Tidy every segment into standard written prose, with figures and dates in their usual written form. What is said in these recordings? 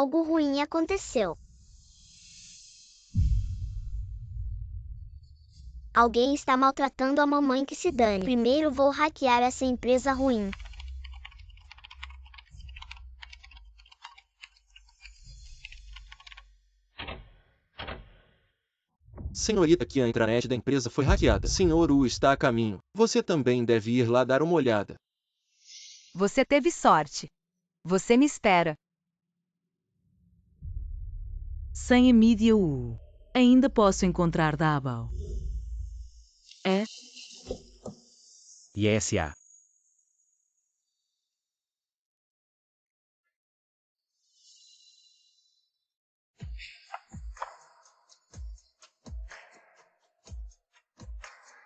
Algo ruim aconteceu. Alguém está maltratando a mamãe, que se dane. Primeiro vou hackear essa empresa ruim. Senhorita, que a intranet da empresa foi hackeada. Senhor Wu está a caminho. Você também deve ir lá dar uma olhada. Você teve sorte. Você me espera. Sem a mídia U, ainda posso encontrar Dabao. É? ISA.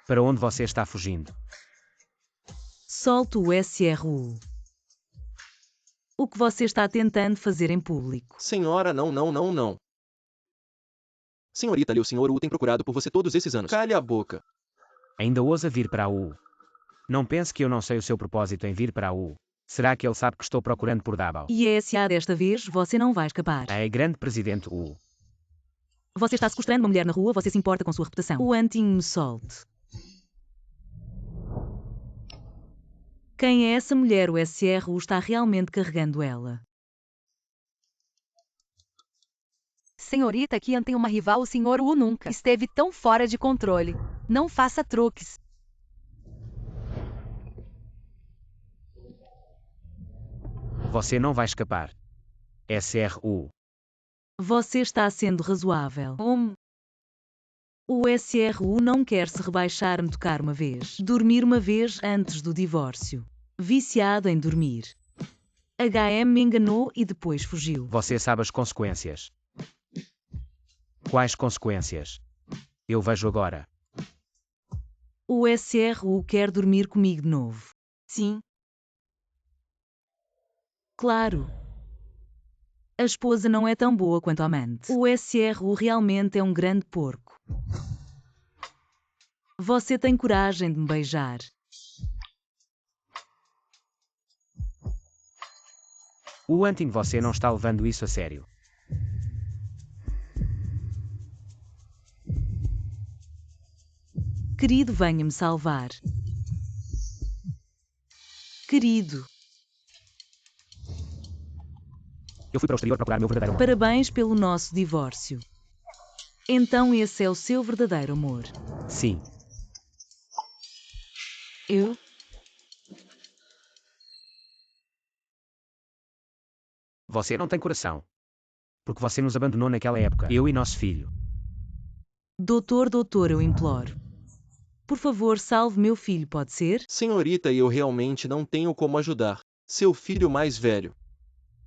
Para onde você está fugindo? Solto o SRU. O que você está tentando fazer em público? Senhora, não. Senhorita Liu, o Senhor Wu tem procurado por você todos esses anos. Calhe a boca. Ainda ousa vir para a U. Não pense que eu não sei o seu propósito em vir para a U. Será que ele sabe que estou procurando por Dabao? ISA, desta vez você não vai escapar. É grande presidente U. Você está sequestrando uma mulher na rua, você se importa com sua reputação. O Anting me solte. Quem é essa mulher? O SRU está realmente carregando ela. Senhorita Kian tem uma rival, o Sr. Wu nunca esteve tão fora de controle. Não faça truques. Você não vai escapar. SRU. Você está sendo razoável. O SRU não quer se rebaixar, me tocar uma vez, dormir uma vez antes do divórcio. Viciado em dormir. HM me enganou e depois fugiu. Você sabe as consequências. Quais consequências? Eu vejo agora. O SRU quer dormir comigo de novo. Sim. Claro. A esposa não é tão boa quanto a amante. O SRU realmente é um grande porco. Você tem coragem de me beijar? O Anting, você não está levando isso a sério. Querido, venha-me salvar. Querido. Eu fui para o exterior procurar meu verdadeiro amor. Parabéns pelo nosso divórcio. Então esse é o seu verdadeiro amor. Sim. Eu? Você não tem coração. Porque você nos abandonou naquela época. Eu e nosso filho. Doutor, eu imploro. Por favor, salve meu filho, pode ser? Senhorita, eu realmente não tenho como ajudar. Seu filho mais velho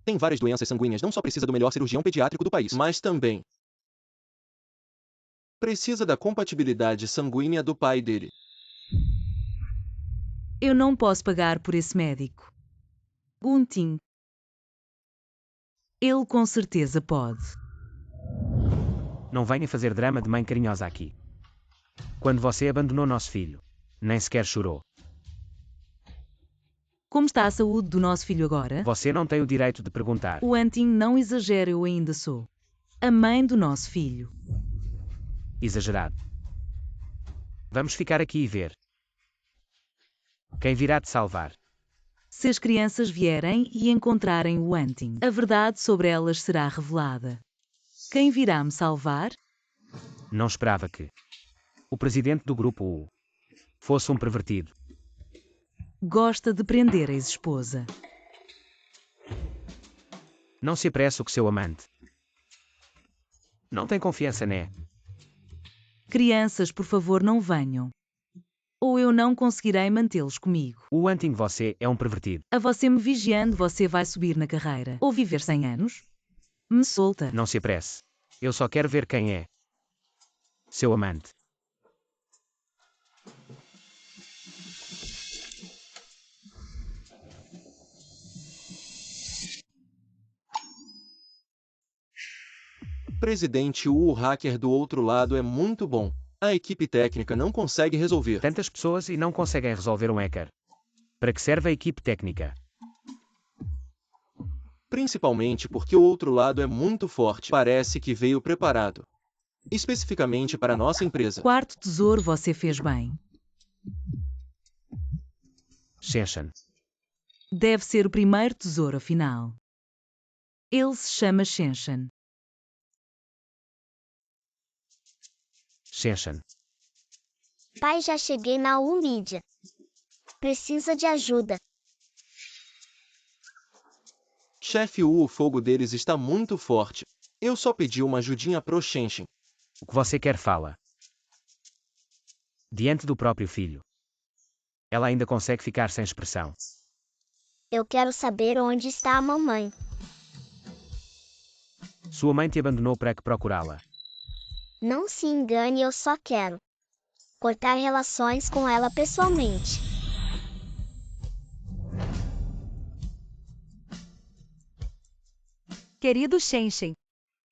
tem várias doenças sanguíneas, não só precisa do melhor cirurgião pediátrico do país, mas também precisa da compatibilidade sanguínea do pai dele. Eu não posso pagar por esse médico. Gunting. Ele com certeza pode. Não venha fazer drama de mãe carinhosa aqui. Quando você abandonou nosso filho, nem sequer chorou. Como está a saúde do nosso filho agora? Você não tem o direito de perguntar. O Anting, não exagere, eu ainda sou a mãe do nosso filho. Exagerado. Vamos ficar aqui e ver. Quem virá te salvar? Se as crianças vierem e encontrarem o Anting, a verdade sobre elas será revelada. Quem virá me salvar? Não esperava que o presidente do grupo U fosse um pervertido. Gosta de prender a ex-esposa. Não se apresse com seu amante. Não tem confiança, né? Crianças, por favor, não venham. Ou eu não conseguirei mantê-los comigo. O Anting, você é um pervertido. A você me vigiando, você vai subir na carreira. Ou viver 100 anos? Me solta. Não se apresse. Eu só quero ver quem é seu amante. Presidente Wu, o hacker do outro lado é muito bom. A equipe técnica não consegue resolver. Tantas pessoas e não conseguem resolver um hacker. Para que serve a equipe técnica? Principalmente porque o outro lado é muito forte. Parece que veio preparado. Especificamente para nossa empresa. Quarto tesouro, você fez bem. Shenshan. Deve ser o primeiro tesouro, afinal. Ele se chama Shenshan. Shenshan. Pai, já cheguei na Mídia. Precisa de ajuda. Chefe, o fogo deles está muito forte. Eu só pedi uma ajudinha pro Shenshin. O que você quer fala? Diante do próprio filho. Ela ainda consegue ficar sem expressão. Eu quero saber onde está a mamãe. Sua mãe te abandonou para que procurá-la. Não se engane, eu só quero cortar relações com ela pessoalmente. Querido Shenshin,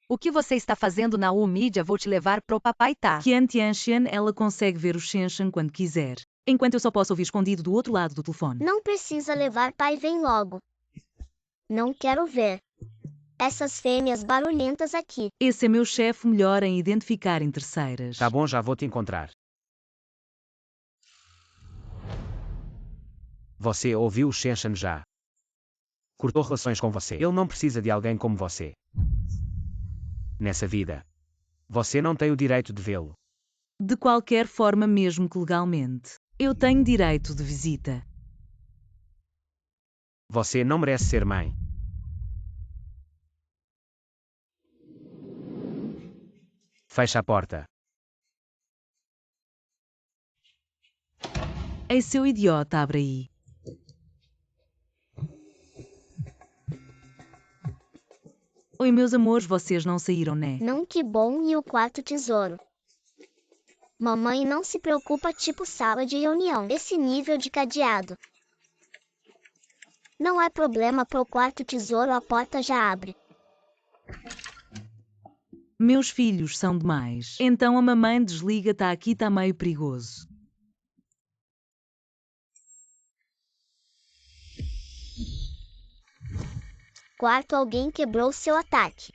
o que você está fazendo na Mídia? Vou te levar pro papai, tá? Qian Tianxian, ela consegue ver o Shenshan quando quiser. Enquanto eu só posso ouvir escondido do outro lado do telefone. Não precisa levar, pai, vem logo. Não quero ver essas fêmeas barulhentas aqui. Esse é meu chefe melhor em identificar em terceiras. Tá bom, já vou te encontrar. Você ouviu o Shenshan já? Cortou relações com você. Ele não precisa de alguém como você. Nessa vida. Você não tem o direito de vê-lo. De qualquer forma, mesmo que legalmente. Eu tenho direito de visita. Você não merece ser mãe. Fecha a porta. Ei, seu idiota, abre aí. Oi, meus amores, vocês não saíram, né? Não, que bom, e o quarto tesouro? Mamãe não se preocupa, tipo sala de reunião. Esse nível de cadeado. Não é problema pro quarto tesouro, a porta já abre. Meus filhos são demais. Então a mamãe desliga, tá aqui, tá meio perigoso. Quarto, alguém quebrou seu ataque.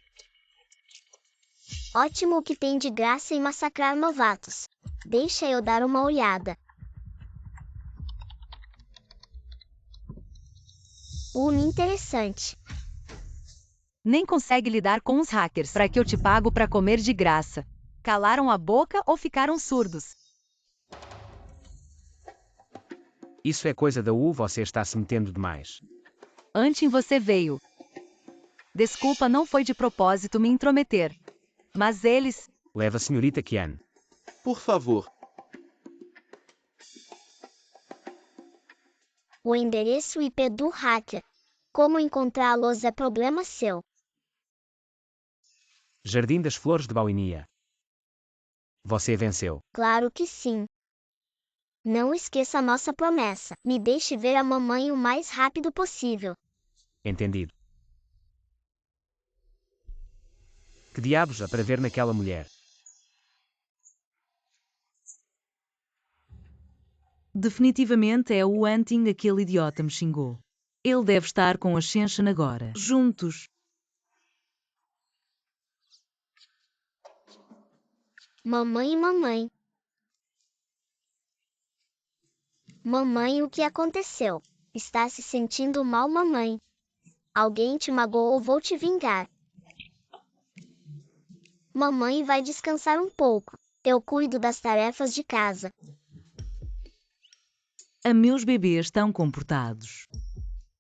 Ótimo, o que tem de graça em massacrar novatos. Deixa eu dar uma olhada. Interessante. Nem consegue lidar com os hackers. Para que eu te pago para comer de graça? Calaram a boca ou ficaram surdos? Isso é coisa da você está se metendo demais. Antes você veio. Desculpa, não foi de propósito me intrometer. Mas eles... Leva a senhorita Qian. Por favor. O endereço IP do hacker. Como encontrá-los é problema seu. Jardim das Flores de Bauinia. Você venceu. Claro que sim. Não esqueça a nossa promessa. Me deixe ver a mamãe o mais rápido possível. Entendido. Que diabos há para ver naquela mulher? Definitivamente é o Hunting, aquele idiota me xingou. Ele deve estar com a Shenshan agora. Juntos. Mamãe, mamãe. Mamãe, o que aconteceu? Está se sentindo mal, mamãe? Alguém te magoou, vou te vingar. Mamãe vai descansar um pouco. Eu cuido das tarefas de casa. Meus bebês estão comportados.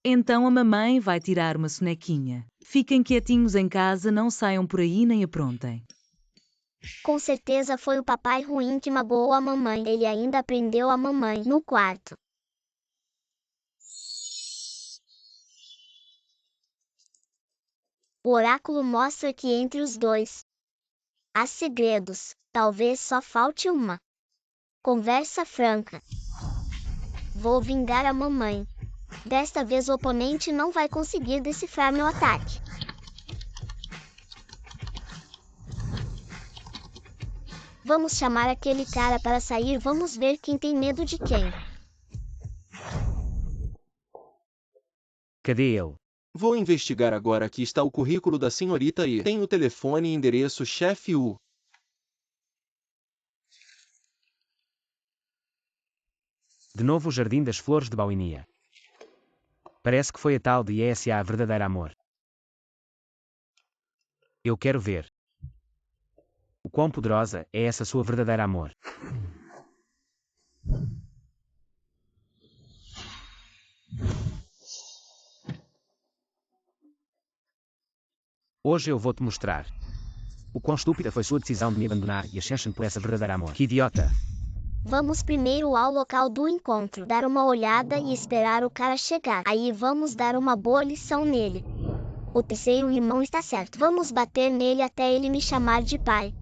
Então a mamãe vai tirar uma sonequinha. Fiquem quietinhos em casa, não saiam por aí nem aprontem. Com certeza foi o papai ruim que magoou a mamãe. Ele ainda prendeu a mamãe no quarto. O oráculo mostra que entre os dois há segredos. Talvez só falte uma conversa franca. Vou vingar a mamãe. Desta vez o oponente não vai conseguir decifrar meu ataque. Vamos chamar aquele cara para sair, vamos ver quem tem medo de quem. Cadê ele? Vou investigar agora. Aqui está o currículo da senhorita e tem o telefone e endereço chefe U. De novo o Jardim das Flores de Bauinia. Parece que foi a tal de ESA a verdadeira amor. Eu quero ver. O quão poderosa é essa sua verdadeira amor. Hoje eu vou te mostrar. O quão estúpida foi sua decisão de me abandonar e a Shenshin por essa verdadeira amor. Que idiota. Vamos primeiro ao local do encontro, dar uma olhada e esperar o cara chegar. Aí vamos dar uma boa lição nele. O terceiro irmão está certo. Vamos bater nele até ele me chamar de pai.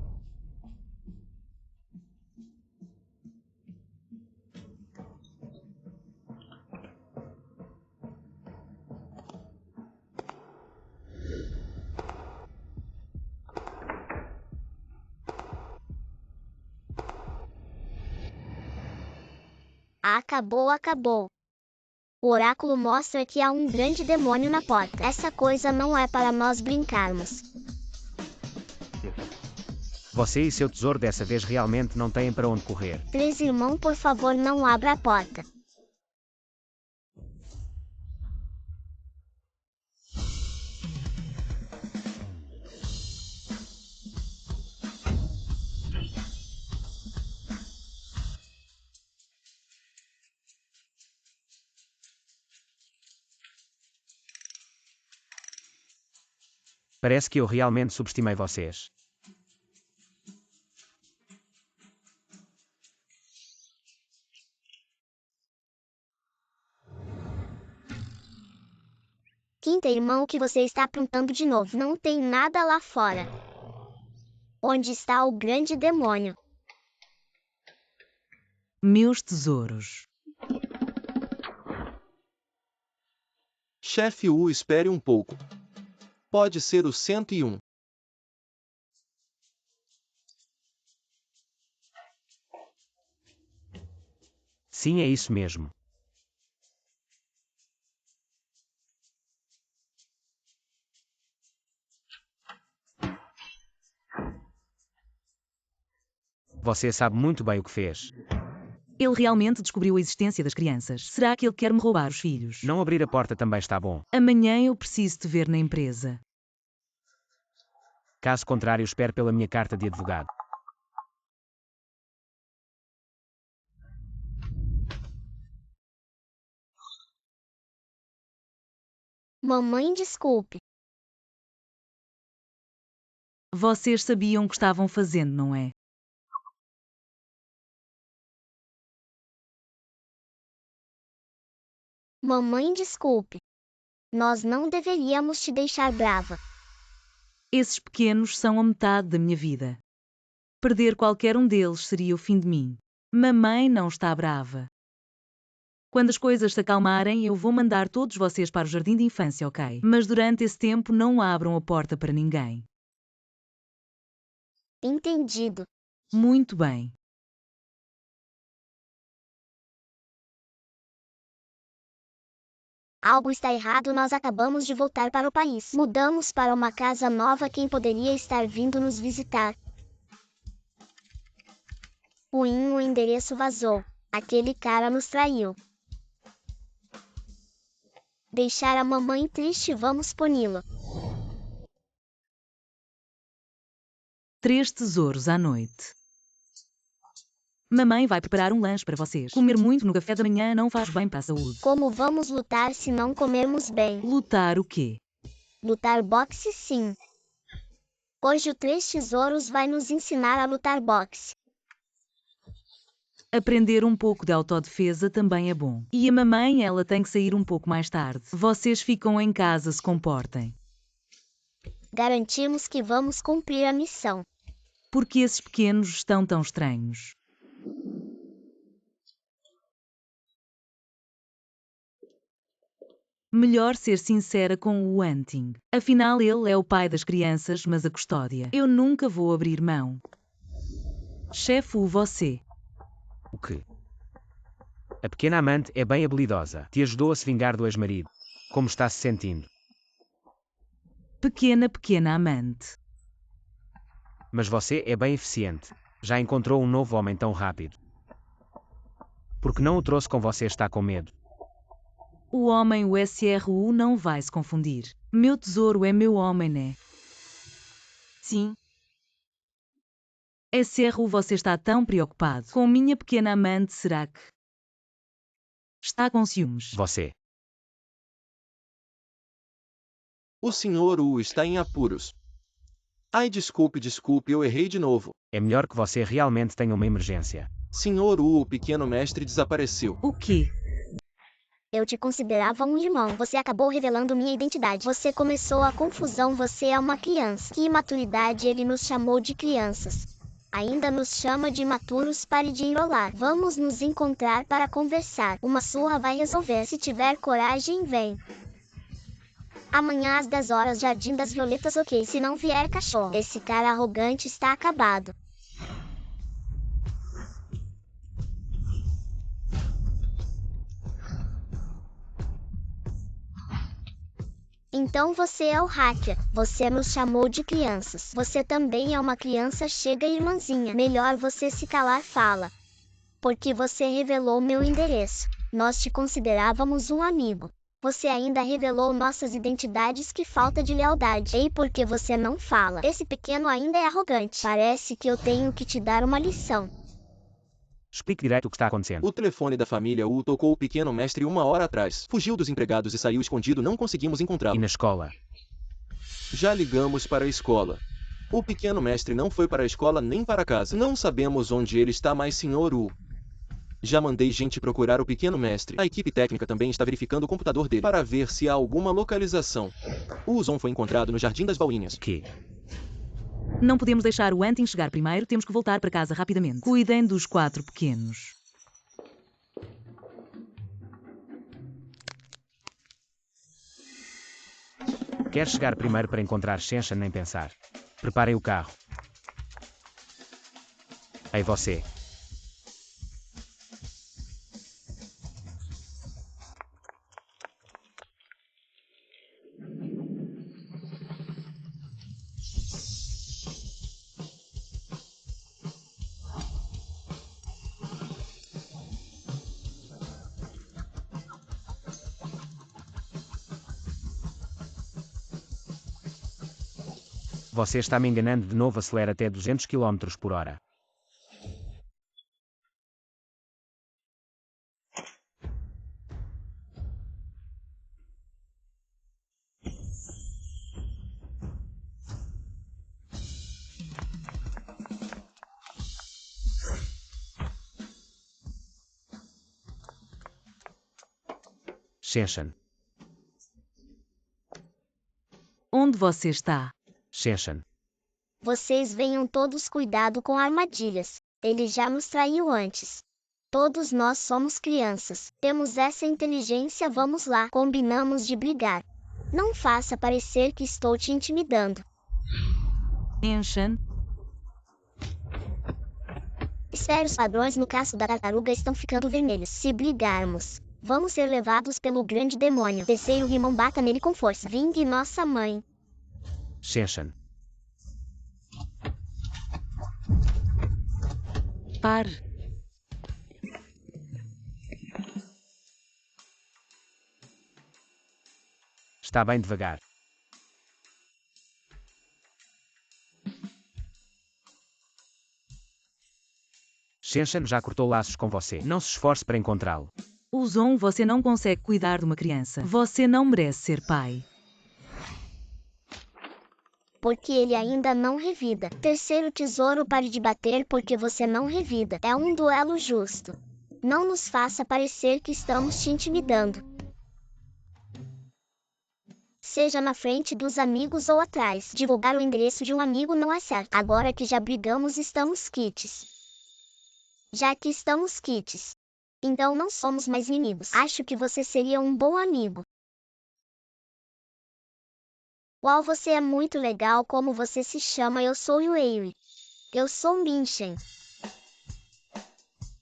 Acabou. O oráculo mostra que há um grande demônio na porta. Essa coisa não é para nós brincarmos. Você e seu tesouro dessa vez realmente não têm para onde correr. Três irmão, por favor, não abra a porta. Parece que eu realmente subestimei vocês. Quinta irmão, o que você está aprontando de novo? Não tem nada lá fora. Onde está o grande demônio? Meus tesouros. Chefe U, espere um pouco. Pode ser o 101. Sim, é isso mesmo. Você sabe muito bem o que fez. Ele realmente descobriu a existência das crianças. Será que ele quer me roubar os filhos? Não abrir a porta também está bom. Amanhã eu preciso te ver na empresa. Caso contrário, espere pela minha carta de advogado. Mamãe, desculpe. Vocês sabiam o que estavam fazendo, não é? Mamãe, desculpe. Nós não deveríamos te deixar brava. Esses pequenos são a metade da minha vida. Perder qualquer um deles seria o fim de mim. Mamãe não está brava. Quando as coisas se acalmarem, eu vou mandar todos vocês para o jardim de infância, ok? Mas durante esse tempo não abram a porta para ninguém. Entendido. Muito bem. Algo está errado, nós acabamos de voltar para o país. Mudamos para uma casa nova, quem poderia estar vindo nos visitar? O endereço vazou. Aquele cara nos traiu. Deixar a mamãe triste, vamos puni-lo. 3 tesouros à noite. Mamãe vai preparar um lanche para vocês. Comer muito no café da manhã não faz bem para a saúde. Como vamos lutar se não comermos bem? Lutar o quê? Lutar boxe, sim. Hoje o Três Tesouros vai nos ensinar a lutar boxe. Aprender um pouco de autodefesa também é bom. E a mamãe, ela tem que sair um pouco mais tarde. Vocês ficam em casa, se comportem. Garantimos que vamos cumprir a missão. Porque esses pequenos estão tão estranhos. Melhor ser sincera com o Hunting. Afinal, ele é o pai das crianças, mas a custódia. Eu nunca vou abrir mão. Chefe, você. O quê? A pequena amante é bem habilidosa. Te ajudou a se vingar do ex-marido. Como está se sentindo? pequena amante. Mas você é bem eficiente. Já encontrou um novo homem tão rápido. Por que não o trouxe com você? Está com medo? O homem o SRU não vai se confundir. Meu tesouro é meu homem, né? Sim. SRU, você está tão preocupado com minha pequena amante, será que está com ciúmes? Você. O Sr. Wu está em apuros. Ai, desculpe, eu errei de novo. É melhor que você realmente tenha uma emergência. Sr. Wu, o pequeno mestre desapareceu. O quê? Eu te considerava um irmão. Você acabou revelando minha identidade. Você começou a confusão. Você é uma criança. Que imaturidade, ele nos chamou de crianças. Ainda nos chama de imaturos. Pare de enrolar. Vamos nos encontrar para conversar. Uma surra vai resolver. Se tiver coragem, vem. Amanhã às 10 horas, Jardim das Violetas, ok? Se não vier, cachorro. Esse cara arrogante está acabado. Então você é o hacker. Você nos chamou de crianças. Você também é uma criança. Chega, irmãzinha. Melhor você se calar, fala. Porque você revelou meu endereço. Nós te considerávamos um amigo. Você ainda revelou nossas identidades. Que falta de lealdade. Ei, por que você não fala? Esse pequeno ainda é arrogante. Parece que eu tenho que te dar uma lição. Explique direito o que está acontecendo. O telefone da família Wu tocou o pequeno mestre 1 hora atrás. Fugiu dos empregados e saiu escondido. Não conseguimos E encontrá-lo. na escola? Já ligamos para a escola. O pequeno mestre não foi para a escola nem para casa. Não sabemos onde ele está mais, Sr. Wu. Já mandei gente procurar o pequeno mestre. A equipe técnica também está verificando o computador dele para ver se há alguma localização. O Zon foi encontrado no Jardim das Baunilhas. Que? Não podemos deixar o Antin chegar primeiro. Temos que voltar para casa rapidamente. Cuidem dos 4 pequenos. Quer chegar primeiro para encontrar Shenshan nem pensar. Preparem o carro. Ei, você. Você está me enganando de novo. Acelera até 200 km por hora. Shenshan. Onde você está? Shenshan. Vocês venham todos, cuidado com armadilhas. Ele já nos traiu antes. Todos nós somos crianças. Temos essa inteligência. Vamos lá. Combinamos de brigar. Não faça parecer que estou te intimidando. Anshan? Espere, os padrões no casco da tartaruga estão ficando vermelhos. Se brigarmos, vamos ser levados pelo grande demônio. Terceiro Rimon, bata nele com força. Vingue nossa mãe. Shenshan. Pare. Está bem devagar. Shenshan já cortou laços com você. Não se esforce para encontrá-lo. O Zon, você não consegue cuidar de uma criança. Você não merece ser pai. Porque ele ainda não revida. Terceiro tesouro, pare de bater porque você não revida. É um duelo justo. Não nos faça parecer que estamos te intimidando. Seja na frente dos amigos ou atrás. Divulgar o endereço de um amigo não é certo. Agora que já brigamos, estamos quites. Já que estamos quites, então não somos mais inimigos. Acho que você seria um bom amigo. Uau, você é muito legal. Como você se chama? Eu sou Yui. Eu sou Minshen.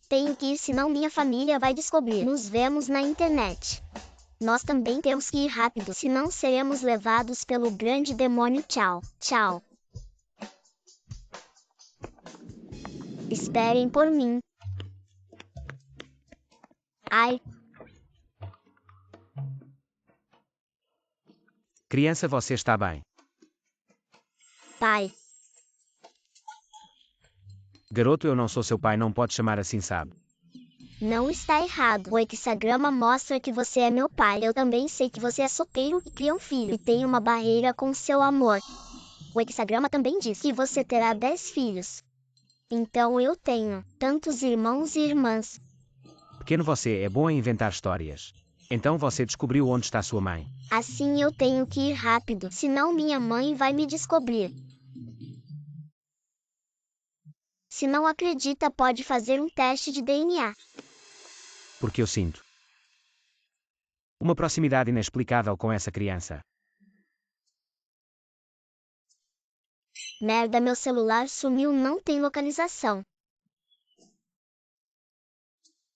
Tenho que ir, senão minha família vai descobrir. Nos vemos na internet. Nós também temos que ir rápido, senão seremos levados pelo grande demônio. Tchau, tchau. Esperem por mim. Ai, Criança, você está bem. pai. Garoto, eu não sou seu pai, não pode chamar assim, sabe? Não está errado. O hexagrama mostra que você é meu pai. Eu também sei que você é solteiro e cria um filho. E tem uma barreira com seu amor. O hexagrama também diz que você terá 10 filhos. Então eu tenho tantos irmãos e irmãs. Pequeno, você é bom em inventar histórias. Então você descobriu onde está sua mãe. Assim eu tenho que ir rápido, senão minha mãe vai me descobrir. Se não acredita, pode fazer um teste de DNA. Porque eu sinto uma proximidade inexplicável com essa criança. Merda, meu celular sumiu, não tem localização.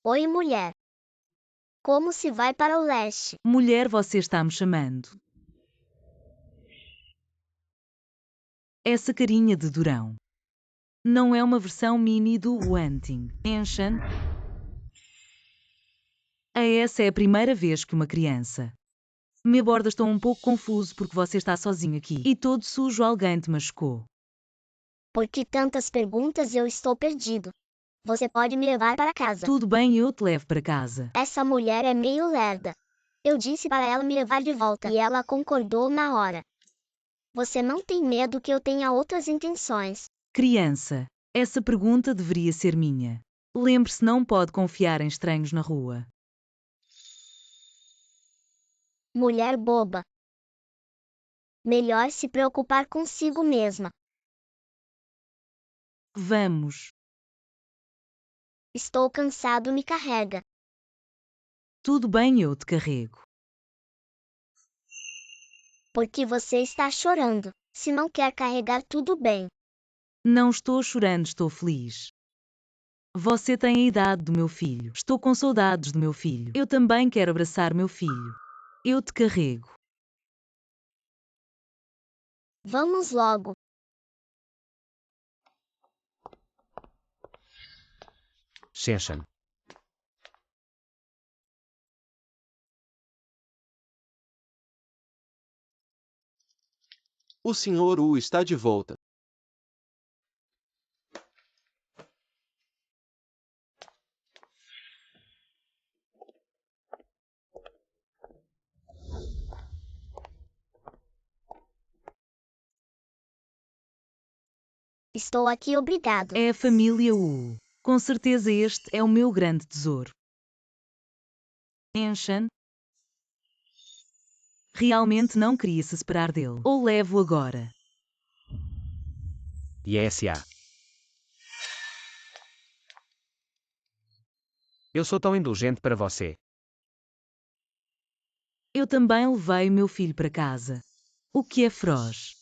Oi, mulher. Como se vai para o leste? Mulher, você está me chamando. Essa carinha de durão. Não é uma versão mini do Wanting. Enchan. Essa é a primeira vez que uma criança. Me aborda, estou um pouco confuso porque você está sozinho aqui. E todo sujo, alguém te machucou. Por que tantas perguntas? Eu estou perdido. Você pode me levar para casa. Tudo bem, eu te levo para casa. Essa mulher é meio lerda. Eu disse para ela me levar de volta e ela concordou na hora. Você não tem medo que eu tenha outras intenções? Criança, essa pergunta deveria ser minha. Lembre-se, não pode confiar em estranhos na rua. Mulher boba. Melhor se preocupar consigo mesma. Vamos. Estou cansado, me carrega. Tudo bem, eu te carrego. Por que você está chorando? Se não quer carregar, tudo bem. Não estou chorando, estou feliz. Você tem a idade do meu filho. Estou com saudades do meu filho. Eu também quero abraçar meu filho. Eu te carrego. Vamos logo. Shenshan. O Sr. Wu está de volta. Estou aqui, obrigado. É a família Wu. Com certeza este é o meu grande tesouro. Enchan. Realmente não queria se separar dele. Ou levo agora. E é S.A. Eu sou tão indulgente para você. Eu também levei meu filho para casa. O que é feroz?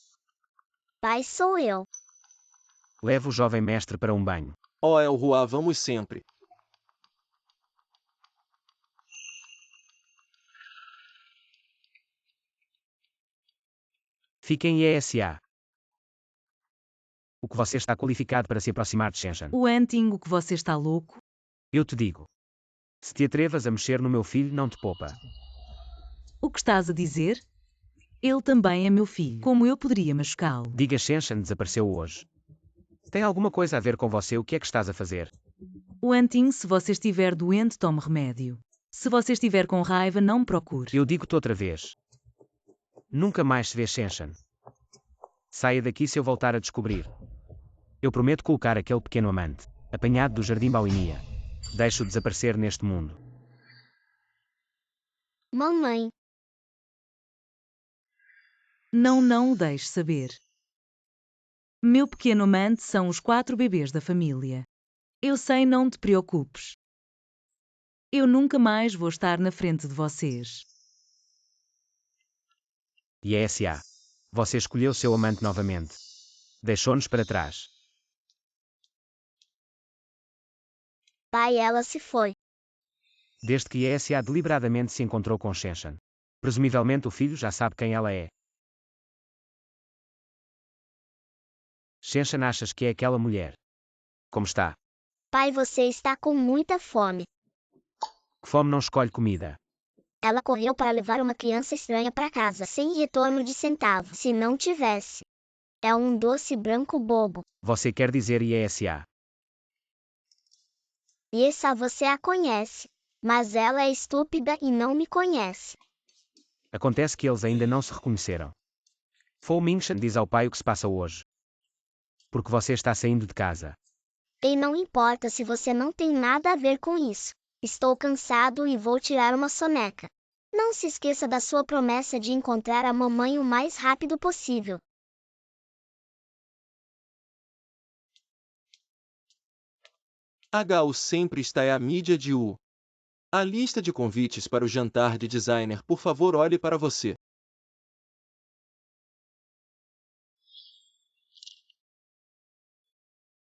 Pai, sou eu. Levo o jovem mestre para um banho. Oh, El Hua, vamos sempre. Fiquem em ESA. O que você está qualificado para se aproximar de Shenshan? O Anting, o que você está louco? Eu te digo. Se te atrevas a mexer no meu filho, não te poupa. O que estás a dizer? Ele também é meu filho. Como eu poderia machucá-lo? Diga, Shenshan desapareceu hoje. Tem alguma coisa a ver com você? O que é que estás a fazer? O Anting, se você estiver doente, tome remédio. Se você estiver com raiva, não me procure. Eu digo-te outra vez. Nunca mais se vê Shenshan. Saia daqui se eu voltar a descobrir. Eu prometo colocar aquele pequeno amante, apanhado do Jardim Bauinia. Deixo-o desaparecer neste mundo. Mamãe. Não o deixe saber. Meu pequeno amante são os 4 bebês da família. Eu sei, não te preocupes. Eu nunca mais vou estar na frente de vocês. E é S.A. Você escolheu seu amante novamente. Deixou-nos para trás. Pai, ela se foi. desde que ESA deliberadamente se encontrou com Shenshan. Presumivelmente o filho já sabe quem ela é. Shenshan, achas que é aquela mulher? Como está? Pai, você está com muita fome. Que fome não escolhe comida. Ela correu para levar uma criança estranha para casa, sem retorno de centavo, se não tivesse. É um doce branco bobo. Você quer dizer ESA? E essa você a conhece. Mas ela é estúpida e não me conhece. Acontece que eles ainda não se reconheceram. Fou Mingshan diz ao pai o que se passa hoje. Porque você está saindo de casa. E não importa se você não tem nada a ver com isso. Estou cansado e vou tirar uma soneca. Não se esqueça da sua promessa de encontrar a mamãe o mais rápido possível. HU sempre está à mídia de U. A lista de convites para o jantar de designer, por favor, olhe para você.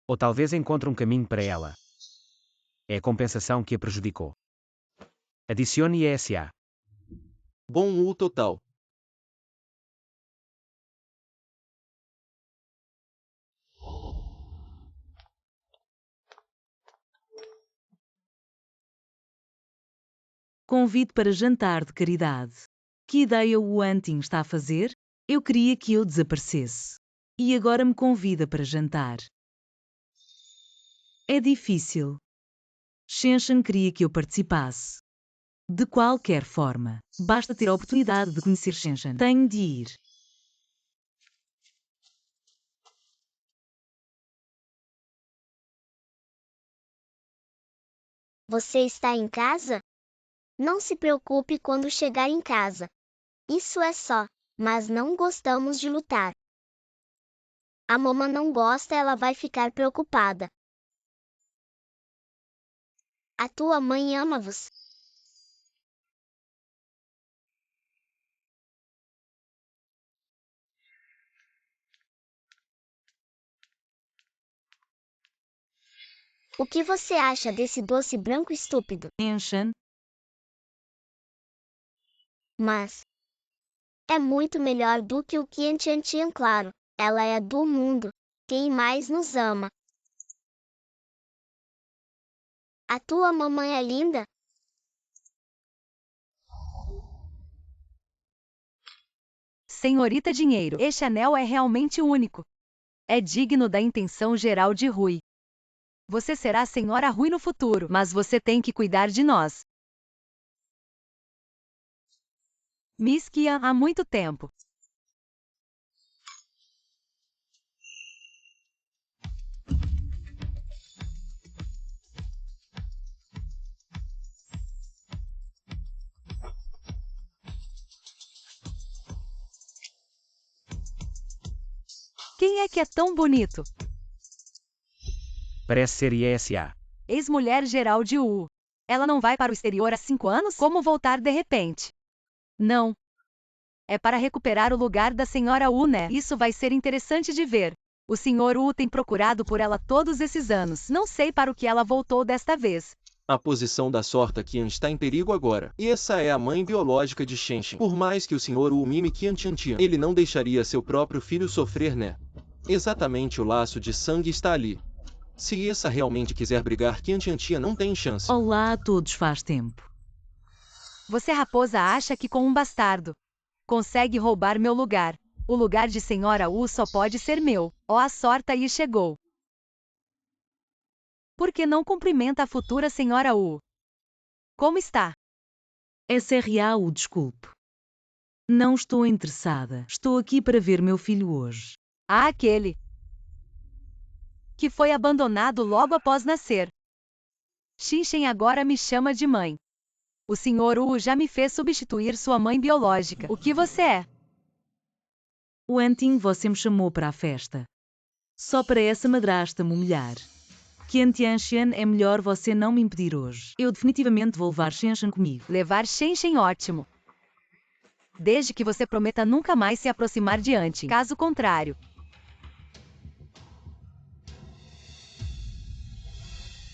Ou talvez encontre um caminho para ela. É a compensação que a prejudicou. Adicione ESA. Bom U total. Convite para jantar de caridade. Que ideia o Anting está a fazer? Eu queria que eu desaparecesse. E agora me convida para jantar. É difícil. Shenshan queria que eu participasse. De qualquer forma, basta ter a oportunidade de conhecer Shenshan. Tenho de ir. Você está em casa? Não se preocupe quando chegar em casa. Isso é só, mas não gostamos de lutar. A mamãe não gosta, ela vai ficar preocupada. A tua mãe ama-vos. O que você acha desse doce branco estúpido? Shenshan, Mas é muito melhor do que o Qiantian, claro. Ela é do mundo. Quem mais nos ama? A tua mamãe é linda? Senhorita Dinheiro, este anel é realmente único. É digno da intenção geral de Rui. Você será a senhora Rui no futuro, mas você tem que cuidar de nós. Miss Kian há muito tempo. Quem é que é tão bonito? Parece ser ESA. Ex-mulher geral de U. Ela não vai para o exterior há 5 anos? Como voltar de repente? Não. É para recuperar o lugar da senhora U, né? Isso vai ser interessante de ver. O senhor U tem procurado por ela todos esses anos. Não sei para o que ela voltou desta vez. A posição da Sorta Qian está em perigo agora. E essa é a mãe biológica de Shenshin. Por mais que o Sr. Wu mime Qiantian, ele não deixaria seu próprio filho sofrer, né? Exatamente, o laço de sangue está ali. Se essa realmente quiser brigar, Qiantian não tem chance. olá a todos faz tempo. Você, raposa, acha que com um bastardo consegue roubar meu lugar? O lugar de senhora U só pode ser meu. Ó, a sorte aí chegou. Por que não cumprimenta a futura senhora U? Como está? SRA, o desculpe. Não estou interessada. Estou aqui para ver meu filho hoje. Ah, aquele que foi abandonado logo após nascer. Xinchen agora me chama de mãe. O senhor U já me fez substituir sua mãe biológica. O que você é? O Anting você me chamou para a festa. Só para essa madrasta me humilhar. Qiantian, é melhor você não me impedir hoje. Eu definitivamente vou levar Shenshan comigo. Levar Xinchen, ótimo. Desde que você prometa nunca mais se aproximar de Anting. Caso contrário.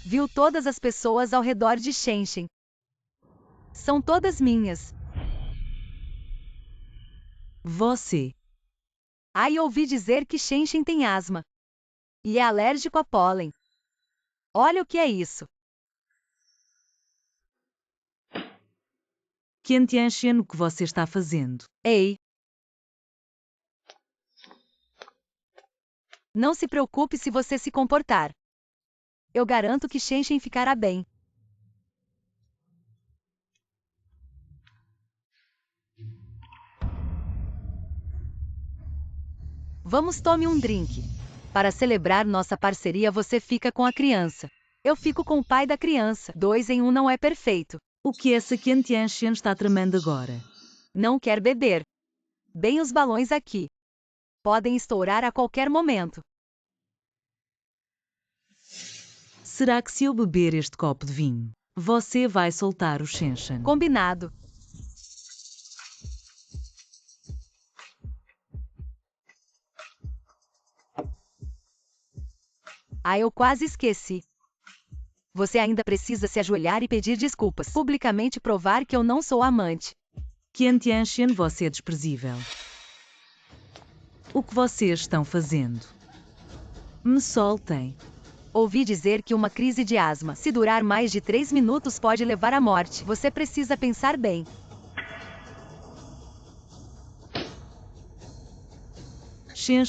Viu todas as pessoas ao redor de Shenshin. São todas minhas. Você. Ai, ouvi dizer que Shen tem asma. E é alérgico a pólen. Olha o que é isso. Qiantianxian, o que você está fazendo? Ei. Não se preocupe se você se comportar. Eu garanto que Shen ficará bem. Vamos, tome um drink. Para celebrar nossa parceria, você fica com a criança. Eu fico com o pai da criança. 2 em 1 não é perfeito. O que essa Qiantianxian está tramando agora? Não quer beber. Bem, os balões aqui. Podem estourar a qualquer momento. Será que se eu beber este copo de vinho, você vai soltar o Shen? Combinado. Ah, eu quase esqueci. Você ainda precisa se ajoelhar e pedir desculpas. Publicamente provar que eu não sou amante. Qiantianxian, você é desprezível. O que vocês estão fazendo? Me soltem. Ouvi dizer que uma crise de asma, se durar mais de 3 minutos, pode levar à morte. Você precisa pensar bem. Shen.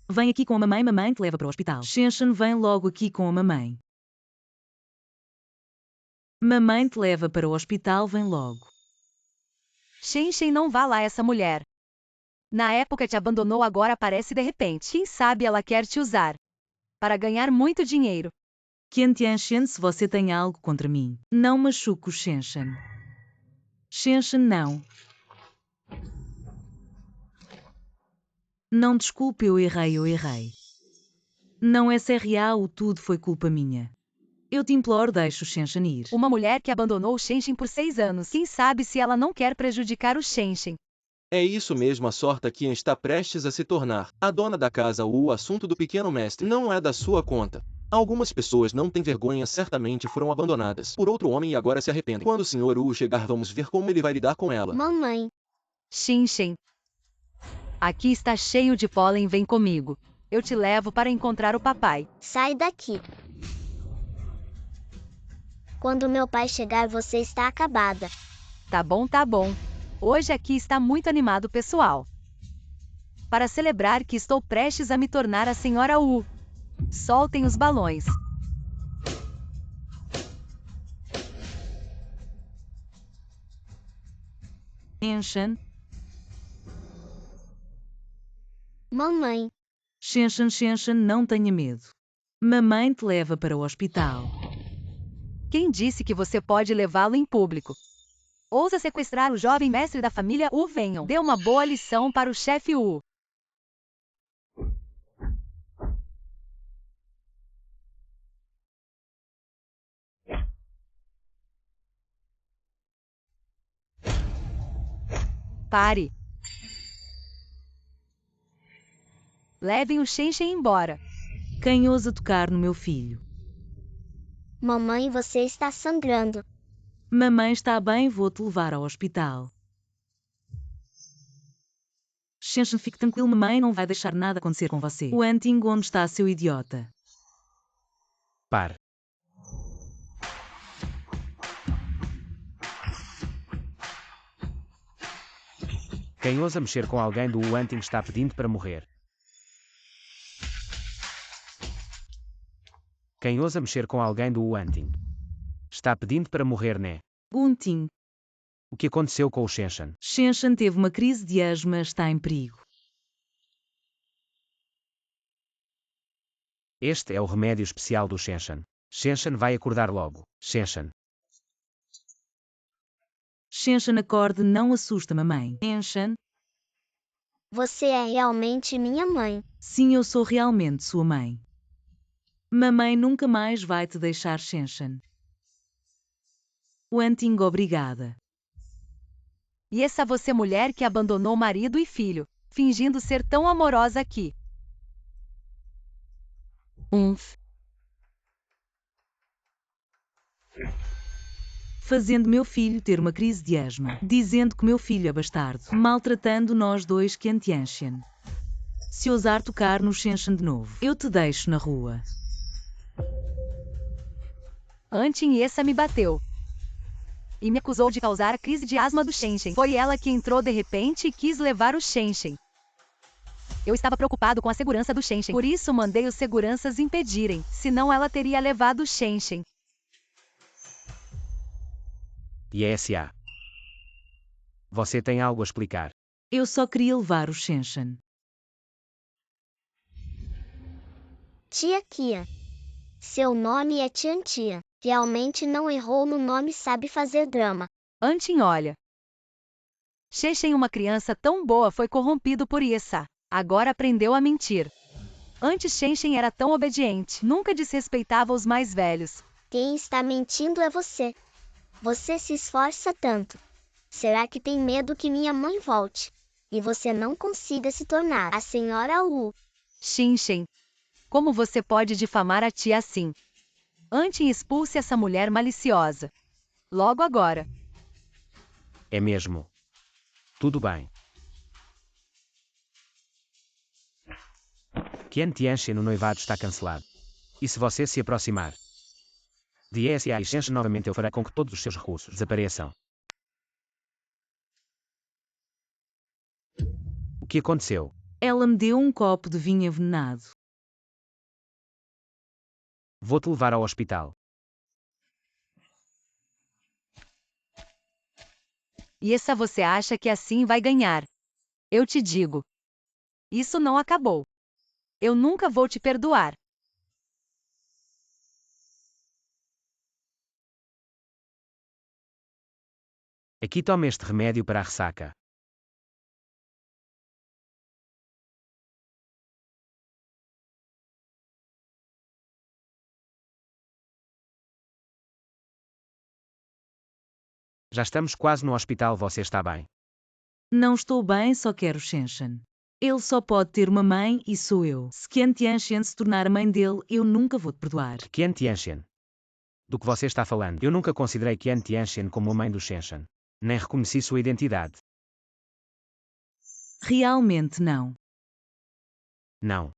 Vem aqui com a mamãe te leva para o hospital. Shen, vem logo aqui com a mamãe. Mamãe te leva para o hospital, vem logo. Shen, não vá lá, essa mulher. Na época te abandonou, agora aparece de repente. Quem sabe ela quer te usar para ganhar muito dinheiro. Qiantianxian, se você tem algo contra mim, não machuque o Shen. Shen, não. Não, desculpe, eu errei. Não é real, tudo foi culpa minha. Eu te imploro, deixe o Shen ir. Uma mulher que abandonou o Shen por 6 anos. Quem sabe se ela não quer prejudicar o Shen. É isso mesmo, a sorte Qian está prestes a se tornar a dona da casa. O assunto do pequeno mestre não é da sua conta. Algumas pessoas não têm vergonha, certamente foram abandonadas por outro homem e agora se arrependem. Quando o Sr. Wu chegar, vamos ver como ele vai lidar com ela. Mamãe. Shen. Aqui está cheio de pólen, vem comigo. Eu te levo para encontrar o papai. Sai daqui. Quando meu pai chegar, você está acabada. Tá bom. Hoje aqui está muito animado, pessoal. Para celebrar que estou prestes a me tornar a Senhora Wu. Soltem os balões. Shen. Mamãe. Shen, não tenha medo. Mamãe te leva para o hospital. Quem disse que você pode levá-lo em público? Ousa sequestrar o jovem mestre da família Wu, venham. Dê uma boa lição para o chefe Wu. Pare. Levem o Shen embora. Quem ousa tocar no meu filho? Mamãe, você está sangrando. Mamãe está bem, vou te levar ao hospital. Shen, fique tranquilo, mamãe não vai deixar nada acontecer com você. O Anting, onde está, seu idiota? Pare. Quem ousa mexer com alguém do Wanting está pedindo para morrer. Quem ousa mexer com alguém do Wanting está pedindo para morrer, né? Gunting. O que aconteceu com o Shen? Shen teve uma crise de asma, está em perigo. Este é o remédio especial do Shen. Shen vai acordar logo. Shen. Shen, acorde, não assusta mamãe. Shen. Você é realmente minha mãe. Sim, eu sou realmente sua mãe. Mamãe nunca mais vai te deixar, Shen. Wanting, obrigada. E essa você, mulher que abandonou marido e filho, fingindo ser tão amorosa aqui. fazendo meu filho ter uma crise de asma, dizendo que meu filho é bastardo, maltratando nós dois Qiantianxian. Se ousar tocar no Shenshen de novo, eu te deixo na rua. Antes essa me bateu e me acusou de causar a crise de asma do Shenshen. Foi ela que entrou de repente e quis levar o Shenshen. Eu estava preocupado com a segurança do Shenshen, por isso mandei os seguranças impedirem, senão ela teria levado o Shenshen. Yesha. Você tem algo a explicar? Eu só queria levar o Shenshen. Tia Kia. Seu nome é Tiantia. Realmente não errou no nome, sabe fazer drama. Antin, olha. Shenshen, uma criança tão boa, foi corrompido por Issa. Agora aprendeu a mentir. Antes Shenshen era tão obediente, nunca desrespeitava os mais velhos. Quem está mentindo é você. Você se esforça tanto. Será que tem medo que minha mãe volte e você não consiga se tornar a senhora Wu? Shenshen, como você pode difamar a tia assim? Antin, expulse essa mulher maliciosa. Logo agora. É mesmo. Tudo bem. Qiantianxian, no noivado está cancelado. E se você se aproximar de Yesha e Shenshen novamente, eu farei com que todos os seus recursos desapareçam. O que aconteceu? Ela me deu um copo de vinho envenenado. Vou-te levar ao hospital. E essa você acha que assim vai ganhar? Eu te digo. Isso não acabou. Eu nunca vou te perdoar. Aqui toma este remédio para a ressaca. Já estamos quase no hospital, você está bem? Não estou bem, só quero Shenshen. Ele só pode ter uma mãe e sou eu. Se Qiantianxian se tornar a mãe dele, eu nunca vou te perdoar. Qiantianxian. Do que você está falando? Eu nunca considerei Qiantianxian como a mãe do Shenshen. Nem reconheci sua identidade. Realmente não. Não.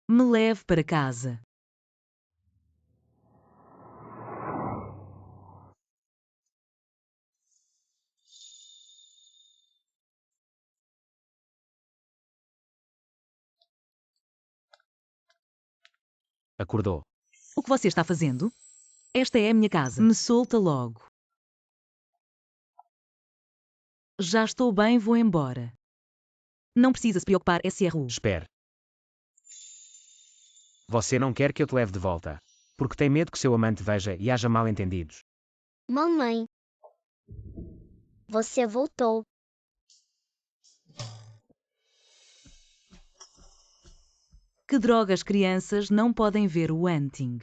Me leve para casa. Acordou. O que você está fazendo? Esta é a minha casa. Me solta logo. Já estou bem, vou embora. Não precisa se preocupar, SRU. Espere. Você não quer que eu te leve de volta. Porque tem medo que seu amante veja e haja mal-entendidos. Mamãe. Você voltou. Que droga, as crianças não podem ver o Anting.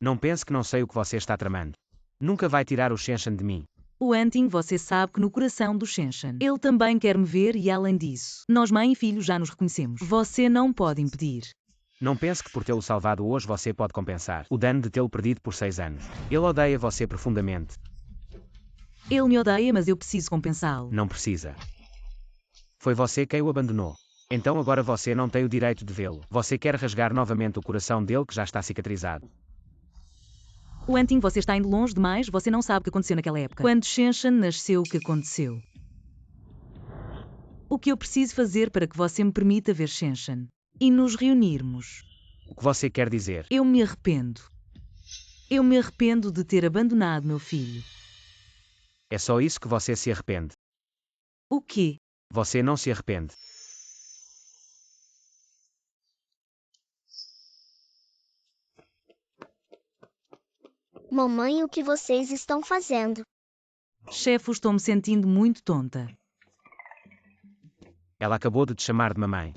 Não pense que não sei o que você está tramando. Nunca vai tirar o Shenshen de mim. O Anting, você sabe que no coração do Shenshen. Ele também quer me ver e além disso, nós mãe e filho já nos reconhecemos. Você não pode impedir. Não pense que por tê-lo salvado hoje você pode compensar o dano de tê-lo perdido por 6 anos. Ele odeia você profundamente. Ele me odeia, mas eu preciso compensá-lo. Não precisa. Foi você quem o abandonou. Então agora você não tem o direito de vê-lo. Você quer rasgar novamente o coração dele que já está cicatrizado. O Anting, você está indo longe demais, você não sabe o que aconteceu naquela época. Quando Shenshen nasceu, o que aconteceu? O que eu preciso fazer para que você me permita ver Shenshen? E nos reunirmos? O que você quer dizer? Eu me arrependo. Eu me arrependo de ter abandonado meu filho. É só isso que você se arrepende. O quê? Você não se arrepende. Mamãe, o que vocês estão fazendo? Chefe, estou me sentindo muito tonta. Ela acabou de te chamar de mamãe.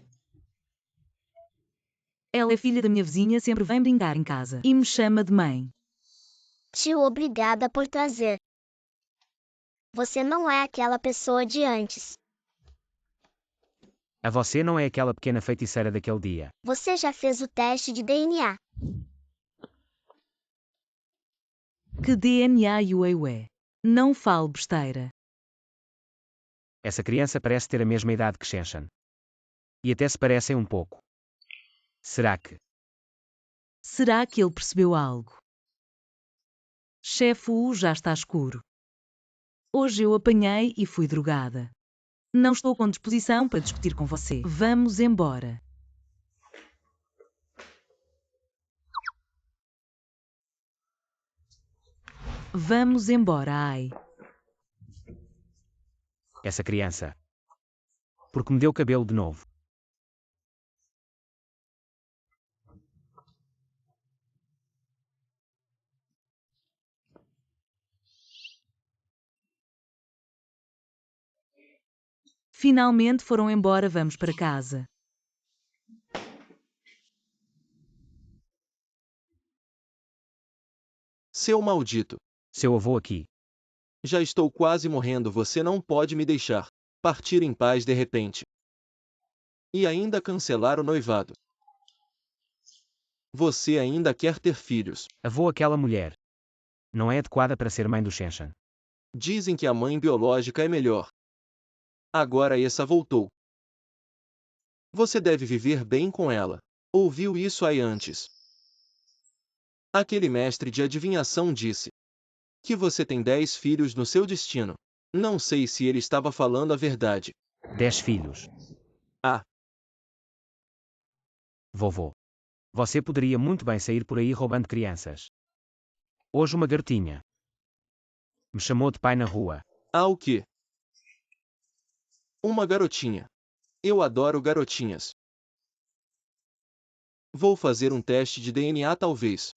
Ela é filha da minha vizinha, sempre vem brincar em casa. E me chama de mãe. Tio, obrigada por trazer. Você não é aquela pessoa de antes. A você não é aquela pequena feiticeira daquele dia. Você já fez o teste de DNA. Que DNA ué. Não fale besteira. Essa criança parece ter a mesma idade que Shenshan. E até se parecem um pouco. Será que? Será que ele percebeu algo? Chefe Wu já está escuro. Hoje eu apanhei e fui drogada. Não estou com disposição para discutir com você. Vamos embora. Vamos embora, ai. Essa criança. Porque me deu cabelo de novo. Finalmente foram embora, vamos para casa. Seu maldito. Seu avô aqui. Já estou quase morrendo, você não pode me deixar partir em paz de repente. E ainda cancelar o noivado. Você ainda quer ter filhos. Avô aquela mulher. Não é adequada para ser mãe do Shenshan. Dizem que a mãe biológica é melhor. Agora essa voltou. Você deve viver bem com ela. Ouviu isso aí antes? Aquele mestre de adivinhação disse que você tem 10 filhos no seu destino. Não sei se ele estava falando a verdade. 10 filhos. Ah. Vovô. Você poderia muito bem sair por aí roubando crianças. Hoje uma garotinha me chamou de pai na rua. Ah, o quê? Uma garotinha. Eu adoro garotinhas. Vou fazer um teste de DNA talvez.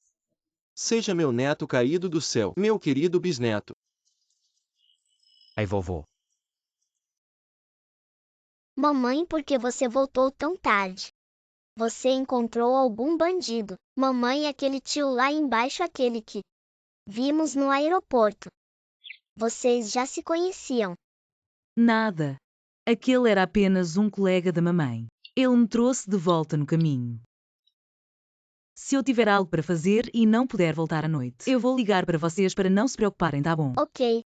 Seja meu neto caído do céu, meu querido bisneto. Ei, vovô. Mamãe, por que você voltou tão tarde? Você encontrou algum bandido? Mamãe, aquele tio lá embaixo, aquele que vimos no aeroporto. Vocês já se conheciam? Nada. Aquele era apenas um colega da mamãe. Ele me trouxe de volta no caminho. Se eu tiver algo para fazer e não puder voltar à noite, eu vou ligar para vocês para não se preocuparem, tá bom? Ok.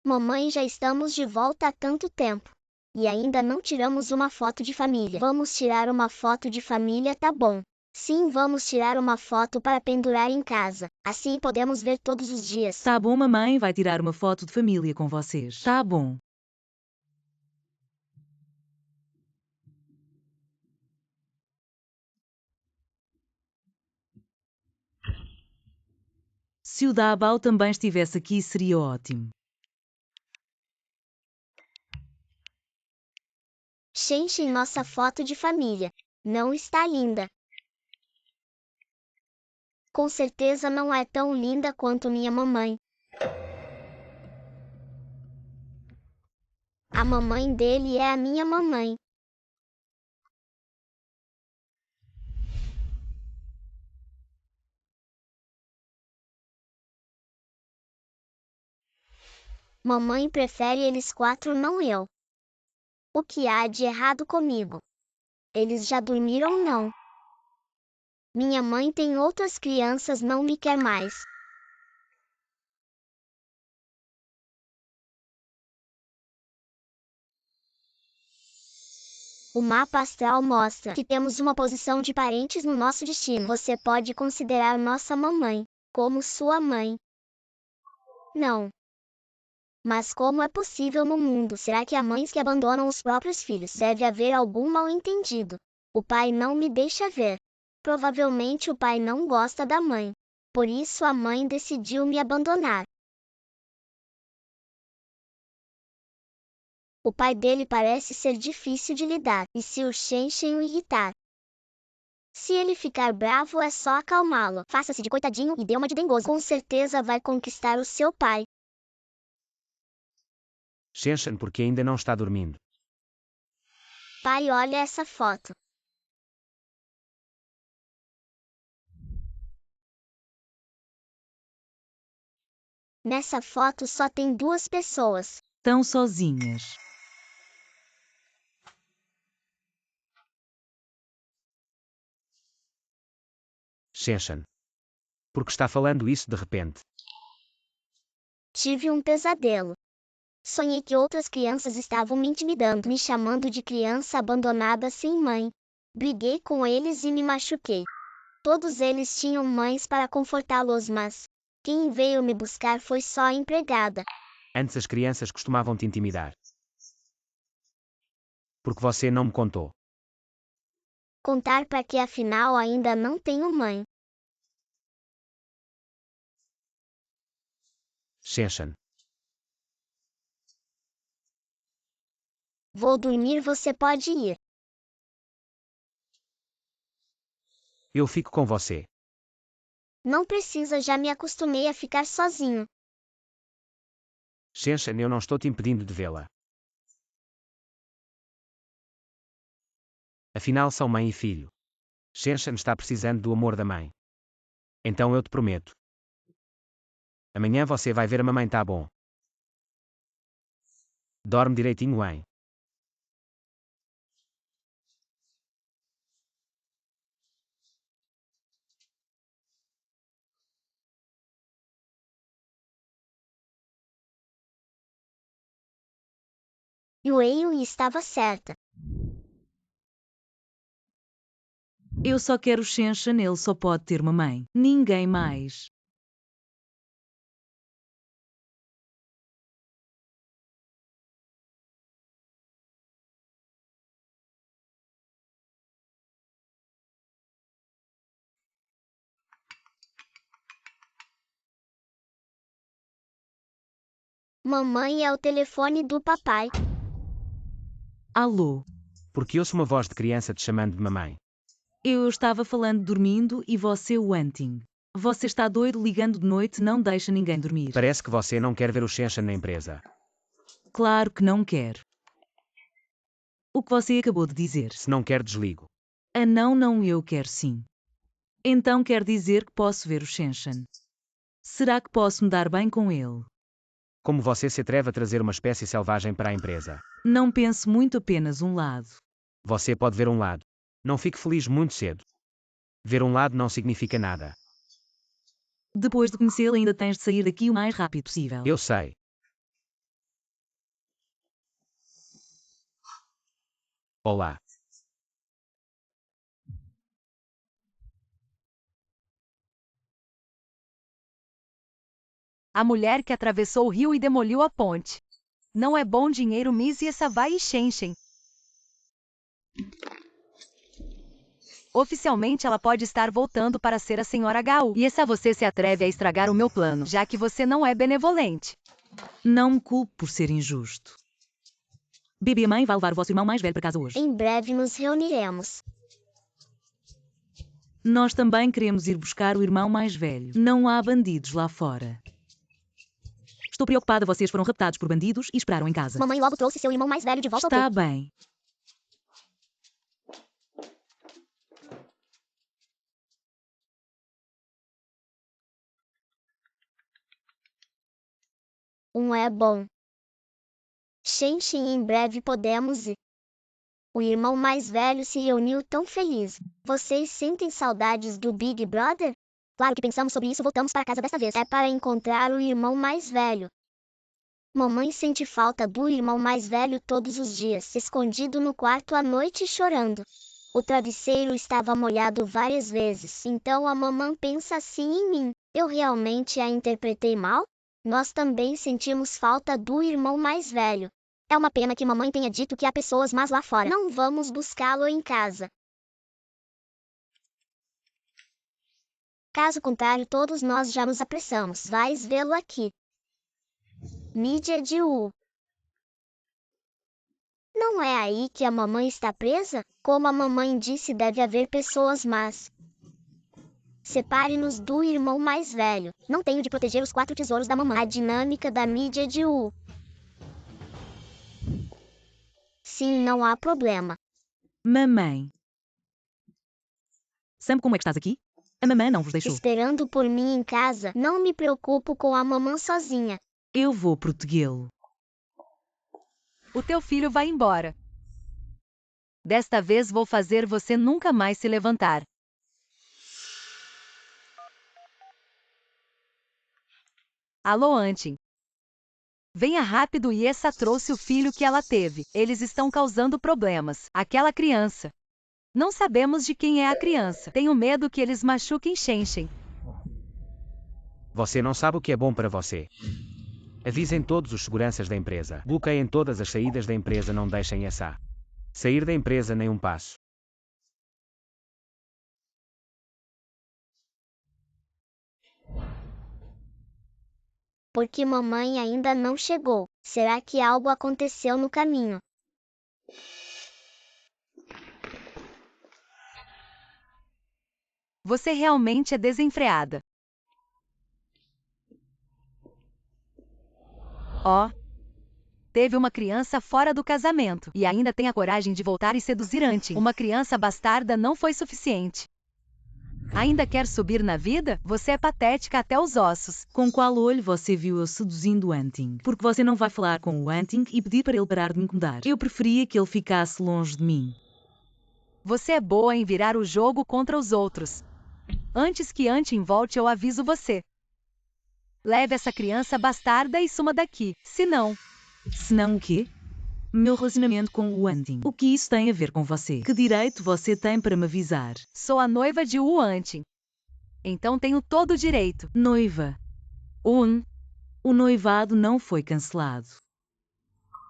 Mamãe, já estamos de volta há tanto tempo. E ainda não tiramos uma foto de família. Vamos tirar uma foto de família, tá bom? Sim, vamos tirar uma foto para pendurar em casa. Assim podemos ver todos os dias. Tá bom, mamãe vai tirar uma foto de família com vocês. Tá bom. Se o Dabao também estivesse aqui, seria ótimo. Xenxen, nossa foto de família. Não está linda. Com certeza não é tão linda quanto minha mamãe. A mamãe dele é a minha mamãe. Mamãe prefere eles 4, não eu. O que há de errado comigo? Eles já dormiram, não? Minha mãe tem outras crianças, não me quer mais. O mapa astral mostra que temos uma posição de parentes no nosso destino. Você pode considerar nossa mamãe como sua mãe. Não. Mas como é possível no mundo? Será que há mães que abandonam os próprios filhos? Deve haver algum mal-entendido. O pai não me deixa ver. Provavelmente o pai não gosta da mãe. Por isso a mãe decidiu me abandonar. O pai dele parece ser difícil de lidar. E se o Xenxen o irritar? Se ele ficar bravo, é só acalmá-lo. Faça-se de coitadinho e dê uma de dengoso. Com certeza vai conquistar o seu pai. Shenshan porque ainda não está dormindo. Pai, olha essa foto. Nessa foto só tem 2 pessoas. Tão sozinhas. Shenshan. Por que está falando isso de repente? Tive um pesadelo. Sonhei que outras crianças estavam me intimidando, me chamando de criança abandonada sem mãe. Briguei com eles e me machuquei. Todos eles tinham mães para confortá-los, mas quem veio me buscar foi só a empregada. Antes as crianças costumavam te intimidar. Porque você não me contou. Contar para que afinal ainda não tenho mãe. Shenshan. Vou dormir, você pode ir. Eu fico com você. Não precisa, já me acostumei a ficar sozinho. Shenshan, eu não estou te impedindo de vê-la. Afinal são mãe e filho. Shenshan está precisando do amor da mãe. Então eu te prometo. Amanhã você vai ver a mamãe, tá bom? Dorme direitinho, hein? E o Eio estava certa. Eu só quero Shenshan, ele só pode ter uma mãe. Ninguém mais. Mamãe, é o telefone do papai. Alô? Porque ouço uma voz de criança te chamando de mamãe. Eu estava falando dormindo e você o hunting. Você está doido, ligando de noite, não deixa ninguém dormir. Parece que você não quer ver o Shenshan na empresa. Claro que não quer. O que você acabou de dizer? Se não quer, desligo. Ah, não, eu quero sim. Então quer dizer que posso ver o Shenshan. Será que posso me dar bem com ele? Como você se atreve a trazer uma espécie selvagem para a empresa? Não pense muito, apenas um lado. Você pode ver um lado. Não fique feliz muito cedo. Ver um lado não significa nada. Depois de conhecê-lo ainda tens de sair daqui o mais rápido possível. Eu sei. Olá. A mulher que atravessou o rio e demoliu a ponte. Não é bom dinheiro, Miss e Savai e Shenshan. Oficialmente ela pode estar voltando para ser a senhora Gao. E essa você se atreve a estragar o meu plano, já que você não é benevolente. Não me culpe por ser injusto. Bibi, a mãe vai levar o vosso irmão mais velho para casa hoje. Em breve nos reuniremos. Nós também queremos ir buscar o irmão mais velho. Não há bandidos lá fora. Estou preocupada, vocês foram raptados por bandidos e esperaram em casa. Mamãe logo trouxe seu irmão mais velho de volta ao Está clube. bem. É bom. Shenshan, em breve podemos ir. O irmão mais velho se reuniu tão feliz. Vocês sentem saudades do Big Brother? Claro que pensamos sobre isso, voltamos para casa desta vez. É para encontrar o irmão mais velho. Mamãe sente falta do irmão mais velho todos os dias, escondido no quarto à noite chorando. O travesseiro estava molhado várias vezes, então a mamãe pensa assim em mim. Eu realmente a interpretei mal? Nós também sentimos falta do irmão mais velho. É uma pena que mamãe tenha dito que há pessoas más lá fora. Não vamos buscá-lo em casa. Caso contrário, todos nós já nos apressamos. Vais vê-lo aqui. Mídia de U. Não é aí que a mamãe está presa? Como a mamãe disse, deve haver pessoas más. Separe-nos do irmão mais velho. Não tenho de proteger os 4 tesouros da mamãe. A dinâmica da mídia de U. Sim, não há problema. Mamãe. Sam, como é que estás aqui? A mamãe não vos deixou. Esperando por mim em casa, não me preocupo com a mamãe sozinha. Eu vou protegê-lo. O teu filho vai embora. Desta vez vou fazer você nunca mais se levantar. Alô, Antin. Venha rápido, e essa trouxe o filho que ela teve. Eles estão causando problemas. Aquela criança. Não sabemos de quem é a criança. Tenho medo que eles machuquem Shenshen. Você não sabe o que é bom para você. Avisem todos os seguranças da empresa. Bloqueiem todas as saídas da empresa, não deixem essa sair da empresa nem um passo. Porque mamãe ainda não chegou. Será que algo aconteceu no caminho? Você realmente é desenfreada. Ó. Teve uma criança fora do casamento e ainda tem a coragem de voltar e seduzir Antin. Uma criança bastarda não foi suficiente. Ainda quer subir na vida? Você é patética até os ossos. Com qual olho você viu eu seduzindo o Anting? Porque você não vai falar com o Anting e pedir para ele parar de me incomodar. Eu preferia que ele ficasse longe de mim. Você é boa em virar o jogo contra os outros. Antes que Antin volte, eu aviso você. Leve essa criança bastarda e suma daqui. Senão o quê? Meu relacionamento com o Anting. O que isso tem a ver com você? Que direito você tem para me avisar? Sou a noiva de Wu Antin. Então tenho todo o direito. Noiva. O noivado não foi cancelado.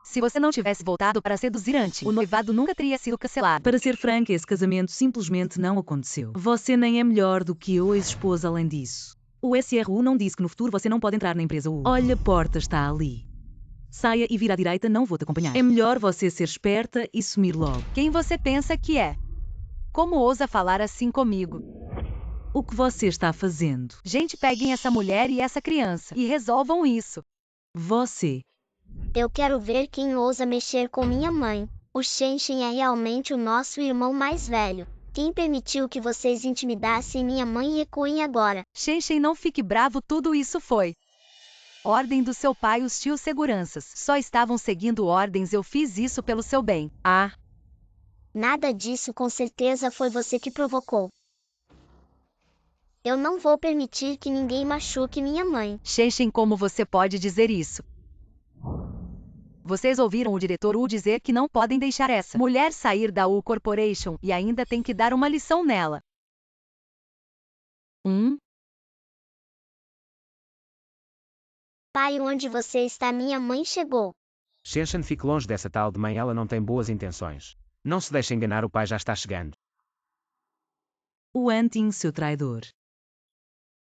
Se você não tivesse voltado para seduzir Antin, o noivado nunca teria sido cancelado. Para ser franca, esse casamento simplesmente não aconteceu. Você nem é melhor do que eu, ex-esposa, além disso. O SRU não disse que no futuro você não pode entrar na empresa U. Olha, a porta está ali. Saia e vira à direita, não vou te acompanhar. É melhor você ser esperta e sumir logo. Quem você pensa que é? Como ousa falar assim comigo? O que você está fazendo? Gente, peguem essa mulher e essa criança e resolvam isso. Você. Eu quero ver quem ousa mexer com minha mãe. O Shenshen é realmente o nosso irmão mais velho. Quem permitiu que vocês intimidassem minha mãe e ecoem agora? Shenshen, não fique bravo, tudo isso foi ordem do seu pai. Os tios seguranças só estavam seguindo ordens, eu fiz isso pelo seu bem. Ah. Nada disso, com certeza foi você que provocou. Eu não vou permitir que ninguém machuque minha mãe. Shenshen, como você pode dizer isso? Vocês ouviram o diretor Wu dizer que não podem deixar essa mulher sair da U Corporation e ainda tem que dar uma lição nela. Pai, onde você está? Minha mãe chegou. Shenshen, fique longe dessa tal de mãe, ela não tem boas intenções. Não se deixe enganar, o pai já está chegando. O Anting, seu traidor.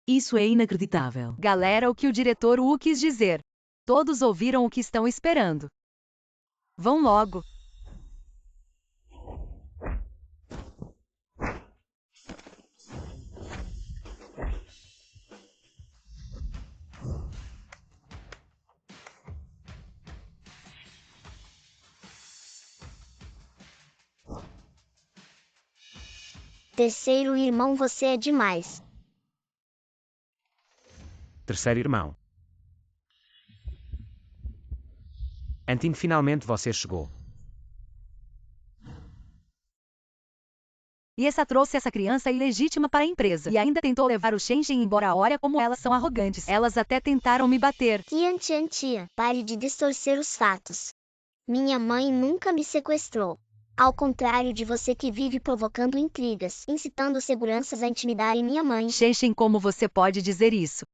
Isso é inacreditável. Galera, o que o diretor Wu quis dizer. Todos ouviram o que estão esperando. Vão logo. Terceiro irmão, você é demais. Terceiro irmão. Antin, finalmente você chegou. E essa trouxe essa criança ilegítima para a empresa. E ainda tentou levar o Shenshen embora. Olha como elas são arrogantes. Elas até tentaram me bater. Tia, pare de distorcer os fatos. Minha mãe nunca me sequestrou. Ao contrário de você, que vive provocando intrigas, incitando seguranças a intimidarem minha mãe. Shenshen, como você pode dizer isso?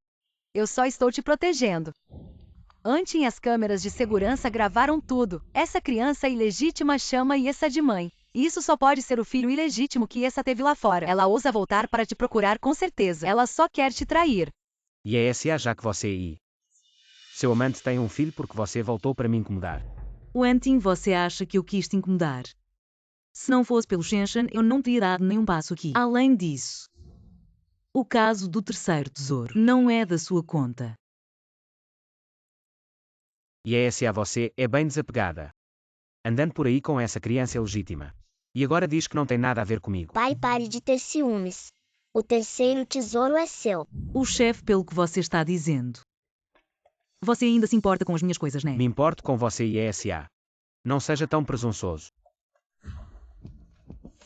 Eu só estou te protegendo. Antin, as câmeras de segurança gravaram tudo. Essa criança ilegítima chama Yessa de mãe. Isso só pode ser o filho ilegítimo que Yessa teve lá fora. Ela ousa voltar para te procurar, com certeza. Ela só quer te trair. E é essa já que você e seu amante têm um filho porque você voltou para me incomodar. O Anting, você acha que eu quis te incomodar? Se não fosse pelo Shenshen, eu não teria dado nenhum passo aqui. Além disso, o caso do terceiro tesouro não é da sua conta. E é essa você é bem desapegada. Andando por aí com essa criança ilegítima. E agora diz que não tem nada a ver comigo. Pai, pare de ter ciúmes. O terceiro tesouro é seu. O chefe, pelo que você está dizendo. Você ainda se importa com as minhas coisas, né? Me importo com você e ESA. Não seja tão presunçoso.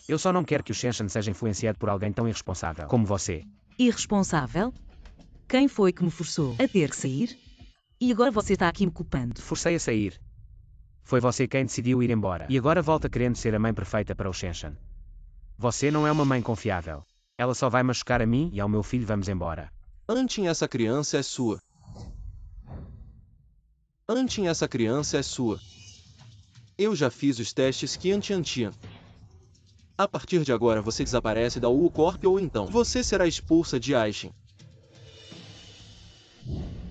Eu só não quero que o Shenshen seja influenciado por alguém tão irresponsável como você. Irresponsável? Quem foi que me forçou a ter que sair? E agora você está aqui me culpando. Forcei a sair. Foi você quem decidiu ir embora. E agora volta querendo ser a mãe perfeita para o Shenshan. Você não é uma mãe confiável. Ela só vai machucar a mim e ao meu filho. Vamos embora. Antin, essa criança é sua. Antin, essa criança é sua. Eu já fiz os testes que Antian. A partir de agora você desaparece da U Corp ou então você será expulsa de Aishin.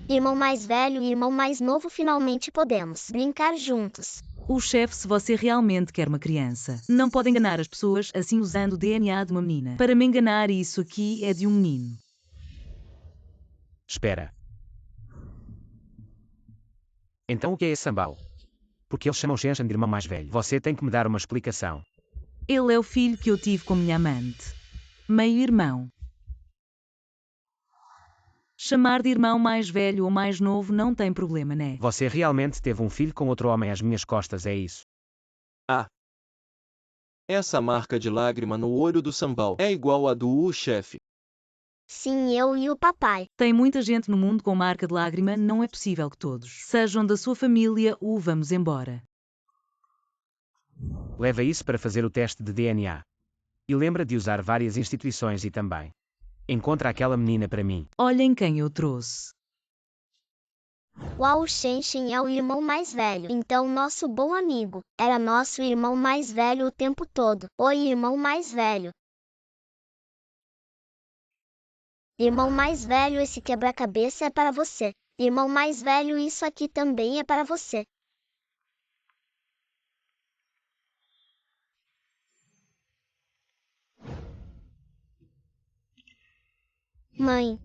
Irmão mais velho e irmão mais novo, finalmente podemos brincar juntos. O chefe, se você realmente quer uma criança, não pode enganar as pessoas assim usando o DNA de uma menina. Para me enganar, isso aqui é de um menino. Espera. Então o que é esse sambal? Porque eles chamam Shenshan de irmão mais velho. Você tem que me dar uma explicação. Ele é o filho que eu tive com minha amante. Meio-irmão. Chamar de irmão mais velho ou mais novo não tem problema, né? Você realmente teve um filho com outro homem às minhas costas, é isso? Essa marca de lágrima no olho do Sambal é igual à do U, chefe. Sim, eu e o papai. Tem muita gente no mundo com marca de lágrima, não é possível que todos sejam da sua família. Vamos embora. Leva isso para fazer o teste de DNA. E lembra de usar várias instituições e também. Encontra aquela menina para mim. Olhem quem eu trouxe. Uau, o Shenshin é o irmão mais velho. Então nosso bom amigo era nosso irmão mais velho o tempo todo. Oi, irmão mais velho. Irmão mais velho, esse quebra-cabeça é para você. Irmão mais velho, isso aqui também é para você. Mãe.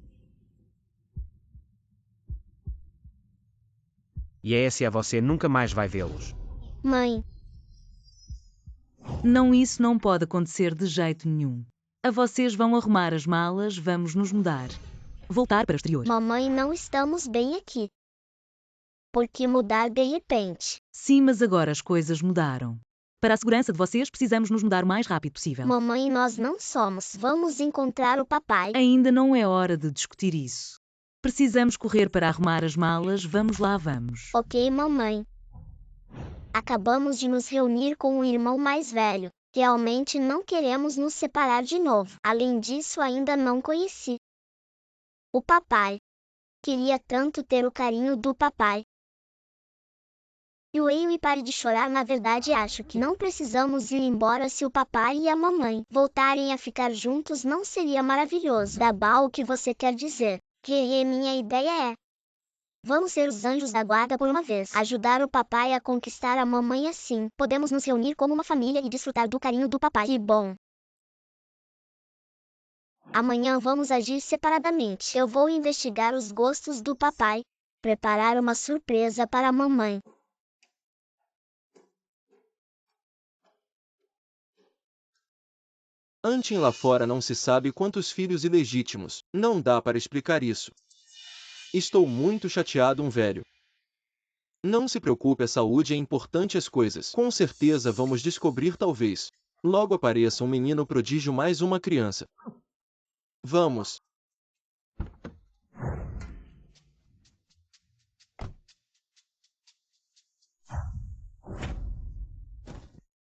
E é esse a você nunca mais vai vê-los. Mãe. Não, isso não pode acontecer de jeito nenhum. A vocês vão arrumar as malas, vamos nos mudar. Voltar para o exterior. Mamãe, não estamos bem aqui. Por que mudar de repente? Sim, mas agora as coisas mudaram. Para a segurança de vocês, precisamos nos mudar o mais rápido possível. Mamãe, nós não somos. Vamos encontrar o papai. Ainda não é hora de discutir isso. Precisamos correr para arrumar as malas, vamos lá, vamos. Ok, mamãe. Acabamos de nos reunir com o irmão mais velho. Realmente não queremos nos separar de novo. Além disso, ainda não conheci o papai. Queria tanto ter o carinho do papai. E pare de chorar, na verdade acho que não precisamos ir embora. Se o papai e a mamãe voltarem a ficar juntos, não seria maravilhoso? Dabá, o que você quer dizer? Que minha ideia é: vamos ser os anjos da guarda por uma vez. Ajudar o papai a conquistar a mamãe, assim podemos nos reunir como uma família e desfrutar do carinho do papai. Que bom! Amanhã vamos agir separadamente. Eu vou investigar os gostos do papai, preparar uma surpresa para a mamãe. Antin, lá fora não se sabe quantos filhos ilegítimos. Não dá para explicar isso. Estou muito chateado, velho. Não se preocupe, a saúde é importante, as coisas. Com certeza vamos descobrir, talvez logo apareça um menino prodígio, mais uma criança. Vamos.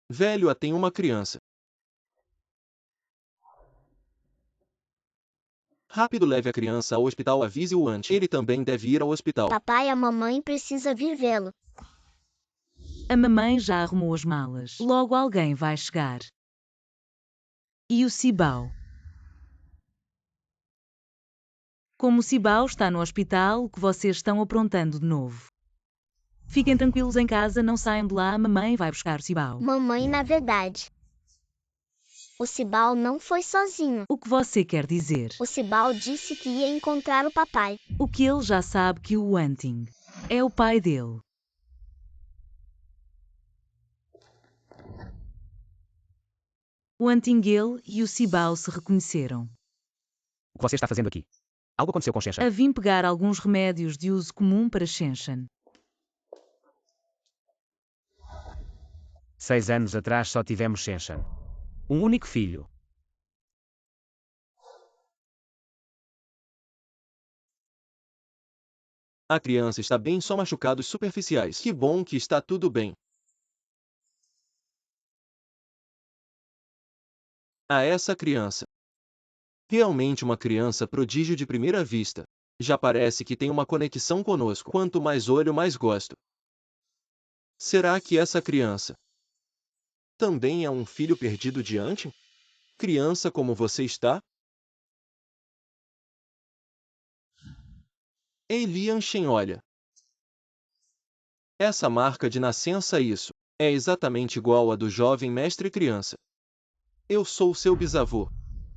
Velho, tem uma criança. Rápido, leve a criança ao hospital, avise o Ant. Ele também deve ir ao hospital. Papai, a mamãe precisa vir vê-lo. A mamãe já arrumou as malas. Logo alguém vai chegar. E o Cibao? Como o Cibao está no hospital, o que vocês estão aprontando de novo? Fiquem tranquilos em casa, não saiam de lá, a mamãe vai buscar o Cibao. Mamãe, na verdade, o Cibao não foi sozinho. O que você quer dizer? O Cibao disse que ia encontrar o papai. O que ele já sabe, que o Anting é o pai dele. O Antingel e o Cibao se reconheceram. O que você está fazendo aqui? Algo aconteceu com Shenshan. Vim pegar alguns remédios de uso comum para Shenshan. 6 anos atrás só tivemos Shenshan. Um único filho. A criança está bem, só machucados superficiais. Que bom que está tudo bem. A essa criança. Realmente uma criança prodígio de primeira vista. Já parece que tem uma conexão conosco. Quanto mais olho, mais gosto. Será que essa criança também é um filho perdido diante? Criança, como você está? Ei, Lianshen, olha. Essa marca de nascença, isso, é exatamente igual à do jovem mestre criança. Eu sou seu bisavô.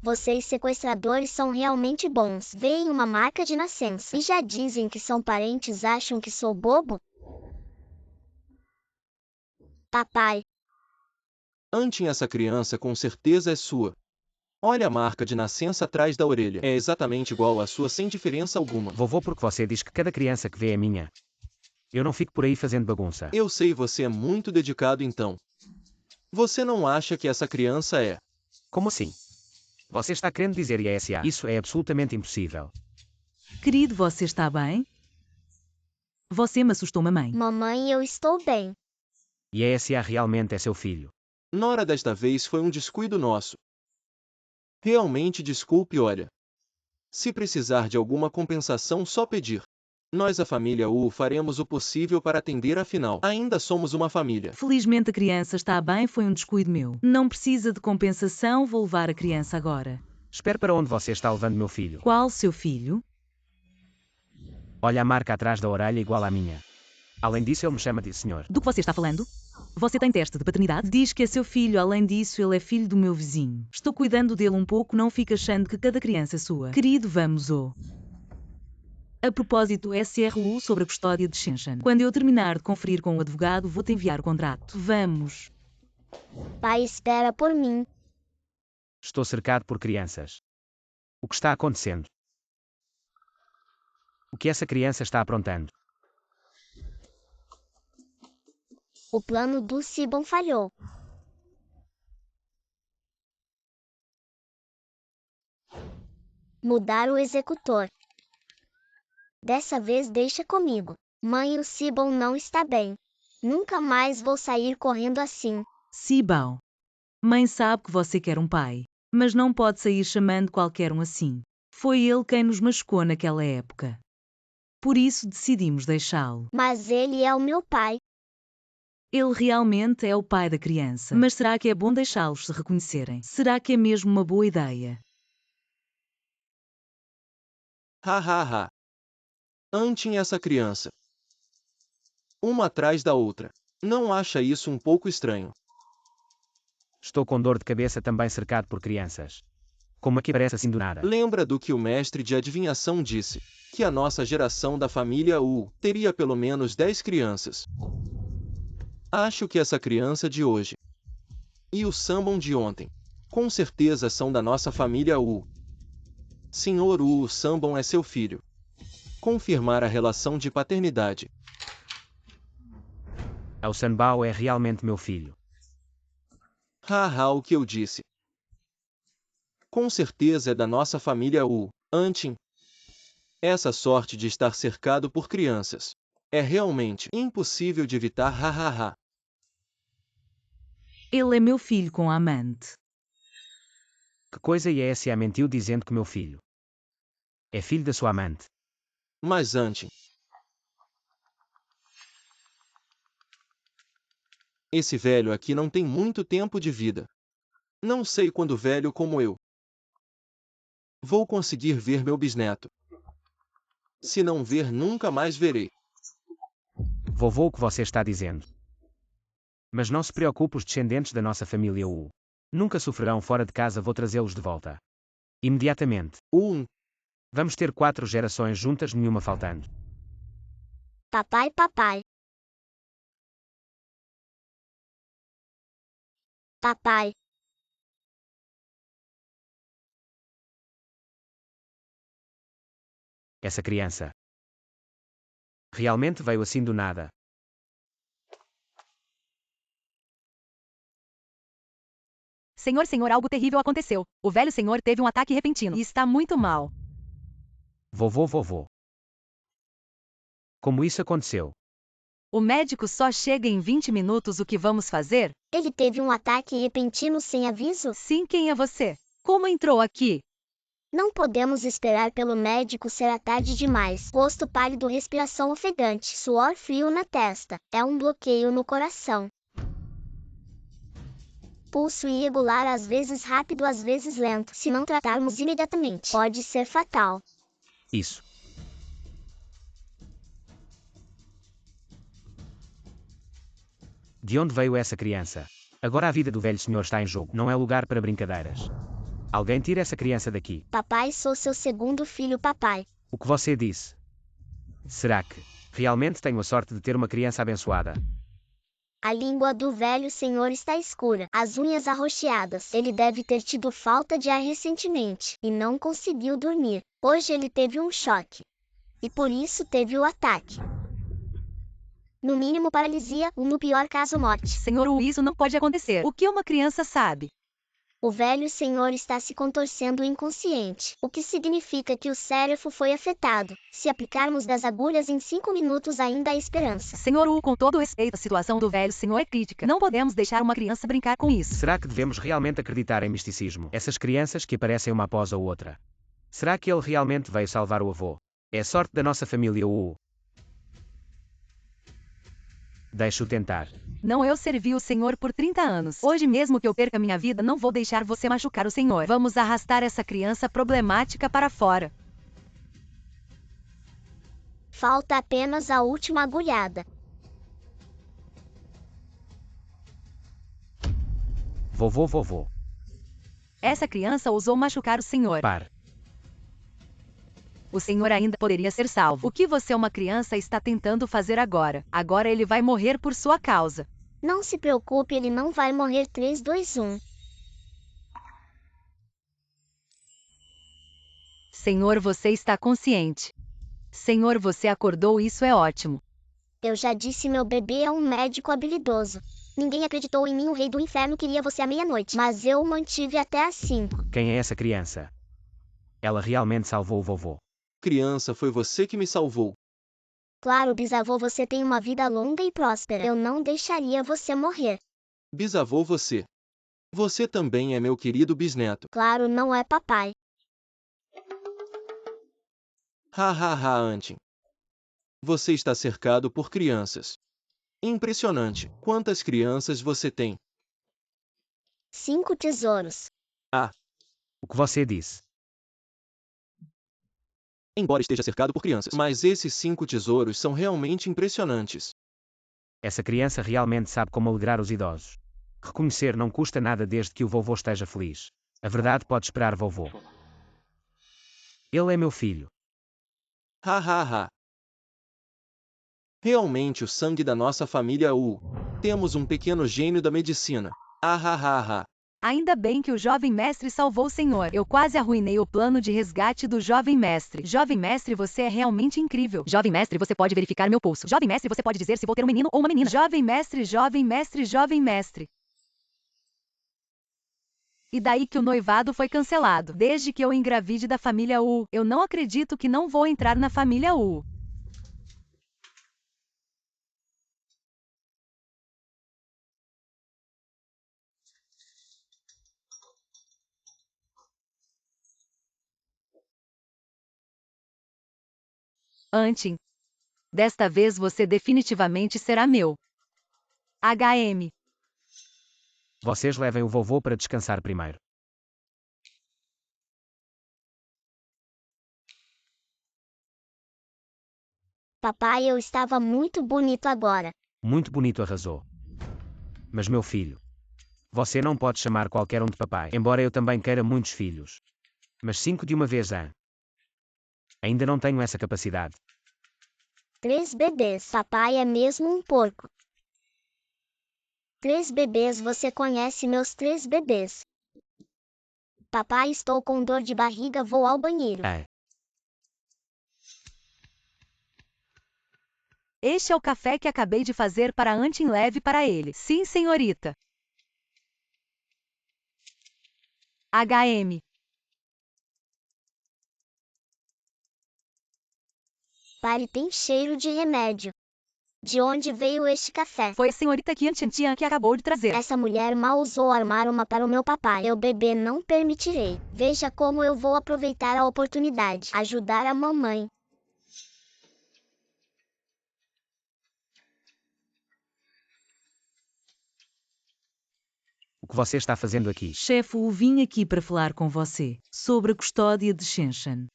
Vocês sequestradores são realmente bons. Veem uma marca de nascença e já dizem que são parentes, acham que sou bobo? Papai, Antes essa criança com certeza é sua. Olha a marca de nascença atrás da orelha. É exatamente igual à sua sem diferença alguma. Vovô, porque você diz que cada criança que vê é minha. Eu não fico por aí fazendo bagunça. Eu sei, você é muito dedicado então. Você não acha que essa criança é? Como assim? Você está querendo dizer ISA? Isso é absolutamente impossível. Querido, você está bem? Você me assustou, mamãe. mamãe, eu estou bem. ISA realmente é seu filho. Nora, desta vez foi um descuido nosso. Realmente desculpe, olha. Se precisar de alguma compensação, só pedir. Nós, a família Wu, faremos o possível para atender, afinal, ainda somos uma família. Felizmente a criança está bem, foi um descuido meu. Não precisa de compensação, vou levar a criança agora. Espere, para onde você está levando meu filho? Qual seu filho? Olha a marca atrás da orelha igual à minha. Além disso, ele me chama de senhor. Do que você está falando? Você tem teste de paternidade? Diz que é seu filho, além disso, ele é filho do meu vizinho. Estou cuidando dele um pouco, não fica achando que cada criança é sua. Querido, vamos, A propósito, SRU sobre a custódia de Shenshan. Quando eu terminar de conferir com o advogado, vou-te enviar o contrato. Vamos. Pai, espera por mim. Estou cercado por crianças. O que está acontecendo? O que essa criança está aprontando? O plano do Sibon falhou. Mudar o executor. Dessa vez deixa comigo. Mãe, o Sibon não está bem. Nunca mais vou sair correndo assim. Sibao. Mãe sabe que você quer um pai, mas não pode sair chamando qualquer um assim. Foi ele quem nos machucou naquela época. Por isso decidimos deixá-lo. Mas ele é o meu pai. Ele realmente é o pai da criança. Mas será que é bom deixá-los se reconhecerem? Será que é mesmo uma boa ideia? Ha ha ha. Antes essa criança. Uma atrás da outra. Não acha isso um pouco estranho? Estou com dor de cabeça também cercado por crianças. Como aqui parece assim do nada. Lembra do que o mestre de adivinhação disse? Que a nossa geração da família Wu teria pelo menos 10 crianças. Acho que essa criança de hoje e o Sambon de ontem, com certeza são da nossa família Wu. Senhor Wu, o Sambon é seu filho. Confirmar a relação de paternidade. O Sanbao é realmente meu filho. Haha, o que eu disse. Com certeza é da nossa família Wu. Antin. Essa sorte de estar cercado por crianças. É realmente impossível de evitar, hahaha. Ele é meu filho com a amante. Que coisa, e a SA mentiu dizendo que meu filho é filho da sua amante. Mas Antin. Esse velho aqui não tem muito tempo de vida. Não sei quando velho como eu vou conseguir ver meu bisneto. Se não ver, nunca mais verei. Vovô, o que você está dizendo? Mas não se preocupe, os descendentes da nossa família Wu nunca sofrerão fora de casa, vou trazê-los de volta. Imediatamente. Vamos ter 4 gerações juntas, nenhuma faltando. Papai, papai. Papai. Essa criança realmente veio assim do nada. Senhor, algo terrível aconteceu. O velho senhor teve um ataque repentino e está muito mal. Vovô. Como isso aconteceu? O médico só chega em 20 minutos. O que vamos fazer? Ele teve um ataque repentino sem aviso? Sim, quem é você? Como entrou aqui? Não podemos esperar pelo médico, será tarde demais. Rosto pálido, respiração ofegante, suor frio na testa. É um bloqueio no coração. Pulso irregular, às vezes rápido, às vezes lento. Se não tratarmos imediatamente, pode ser fatal. Isso. De onde veio essa criança? Agora a vida do velho senhor está em jogo. Não é lugar para brincadeiras. Alguém tira essa criança daqui. Papai, sou seu segundo filho, papai. O que você disse? Será que realmente tenho a sorte de ter uma criança abençoada? A língua do velho senhor está escura, as unhas arroxeadas. Ele deve ter tido falta de ar recentemente e não conseguiu dormir. Hoje ele teve um choque e por isso teve o ataque. No mínimo paralisia, ou no pior caso morte. Senhor Wu, isso não pode acontecer. O que uma criança sabe? O velho senhor está se contorcendo inconsciente, o que significa que o cérebro foi afetado. Se aplicarmos das agulhas em 5 minutos ainda há esperança. Senhor Wu, com todo respeito, a situação do velho senhor é crítica. Não podemos deixar uma criança brincar com isso. Será que devemos realmente acreditar em misticismo? Essas crianças que aparecem uma após a outra. Será que ele realmente veio salvar o avô? É sorte da nossa família Wu. Deixe-o tentar. Não, eu servi o Senhor por 30 anos. Hoje mesmo que eu perca minha vida, não vou deixar você machucar o Senhor. Vamos arrastar essa criança problemática para fora. Falta apenas a última agulhada. Vovô. Essa criança ousou machucar o Senhor. Pare. O Senhor ainda poderia ser salvo. O que você, uma criança, está tentando fazer agora? Agora ele vai morrer por sua causa. Não se preocupe, ele não vai morrer. 3, 2, 1. Senhor, você está consciente. Senhor, você acordou, isso é ótimo. Eu já disse, meu bebê é um médico habilidoso. Ninguém acreditou em mim, o rei do inferno queria você à meia-noite, mas eu o mantive até às 5. Quem é essa criança? Ela realmente salvou o vovô. Criança, foi você que me salvou. Claro, bisavô, você tem uma vida longa e próspera. Eu não deixaria você morrer. Bisavô, você. Você também é meu querido bisneto. Claro, não é papai. Antin. Você está cercado por crianças. Impressionante. Quantas crianças você tem? 5 tesouros. O que você disse? Embora esteja cercado por crianças, mas esses 5 tesouros são realmente impressionantes. Essa criança realmente sabe como alegrar os idosos. Reconhecer não custa nada desde que o vovô esteja feliz. A verdade pode esperar, vovô. Ele é meu filho. Realmente o sangue da nossa família Wu. Temos um pequeno gênio da medicina. Ainda bem que o jovem mestre salvou o Senhor. Eu quase arruinei o plano de resgate do jovem mestre. Jovem mestre, você é realmente incrível. Jovem mestre, você pode verificar meu pulso. Jovem mestre, você pode dizer se vou ter um menino ou uma menina. Jovem mestre, jovem mestre, jovem mestre. E daí que o noivado foi cancelado. Desde que eu engravide da família Wu, eu não acredito que não vou entrar na família Wu. Antin. Desta vez você definitivamente será meu. HM. Vocês levem o vovô para descansar primeiro. Papai, eu estava muito bonito agora. Muito bonito, arrasou. Mas meu filho. Você não pode chamar qualquer um de papai, embora eu também queira muitos filhos. Mas 5 de uma vez, hein? Ainda não tenho essa capacidade. 3 bebês. Papai é mesmo um porco. 3 bebês. Você conhece meus 3 bebês. Papai, estou com dor de barriga, vou ao banheiro. Este é o café que acabei de fazer para Antin, leve para ele. Sim, senhorita. HM. Pai, tem cheiro de remédio. De onde veio este café? Foi a senhorita Qian Tian que acabou de trazer. Essa mulher mal usou armar uma para o meu papai. Eu beber não permitirei. Veja como eu vou aproveitar a oportunidade. Ajudar a mamãe. O que você está fazendo aqui? Chefe Wu, vim aqui para falar com você sobre a custódia de Shenshan.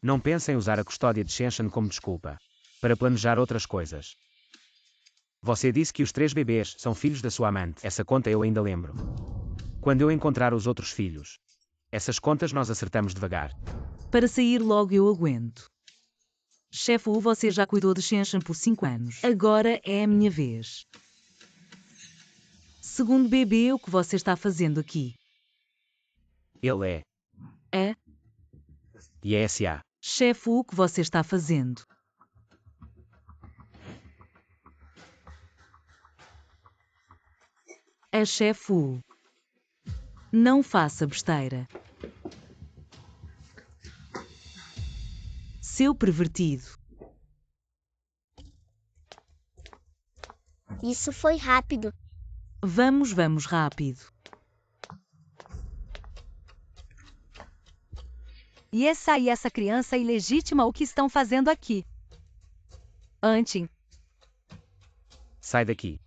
Não pense em usar a custódia de Shenshan como desculpa para planejar outras coisas. Você disse que os 3 bebês são filhos da sua amante. Essa conta eu ainda lembro. Quando eu encontrar os outros filhos, essas contas nós acertamos devagar. Para sair logo eu aguento. Chefe Wu, você já cuidou de Shenshan por 5 anos. Agora é a minha vez. Segundo bebê, o que você está fazendo aqui? Ele É? e é S.A. Chefe Wu, o que você está fazendo? É chefe Wu. Não faça besteira. Seu pervertido. Isso foi rápido. Vamos rápido. E essa criança ilegítima, o que estão fazendo aqui? Antin, Sai daqui.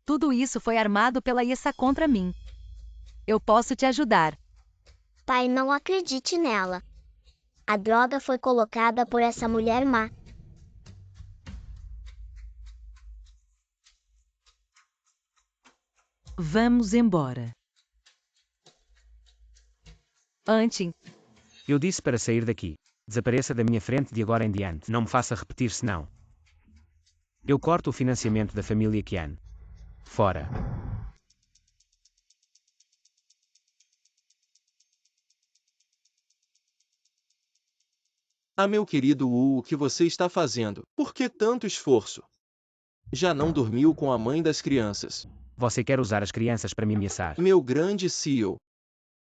tudo isso foi armado pela Essa contra mim. Eu posso te ajudar. Pai, não acredite nela. A droga foi colocada por essa mulher má. Vamos embora. Antin, Eu disse para sair daqui. Desapareça da minha frente de agora em diante. Não me faça repetir senão. Eu corto o financiamento da família Qian. Fora. Ah, meu querido Wu, o que você está fazendo? Por que tanto esforço? Já não dormiu com a mãe das crianças? Você quer usar as crianças para me ameaçar? Meu grande CEO.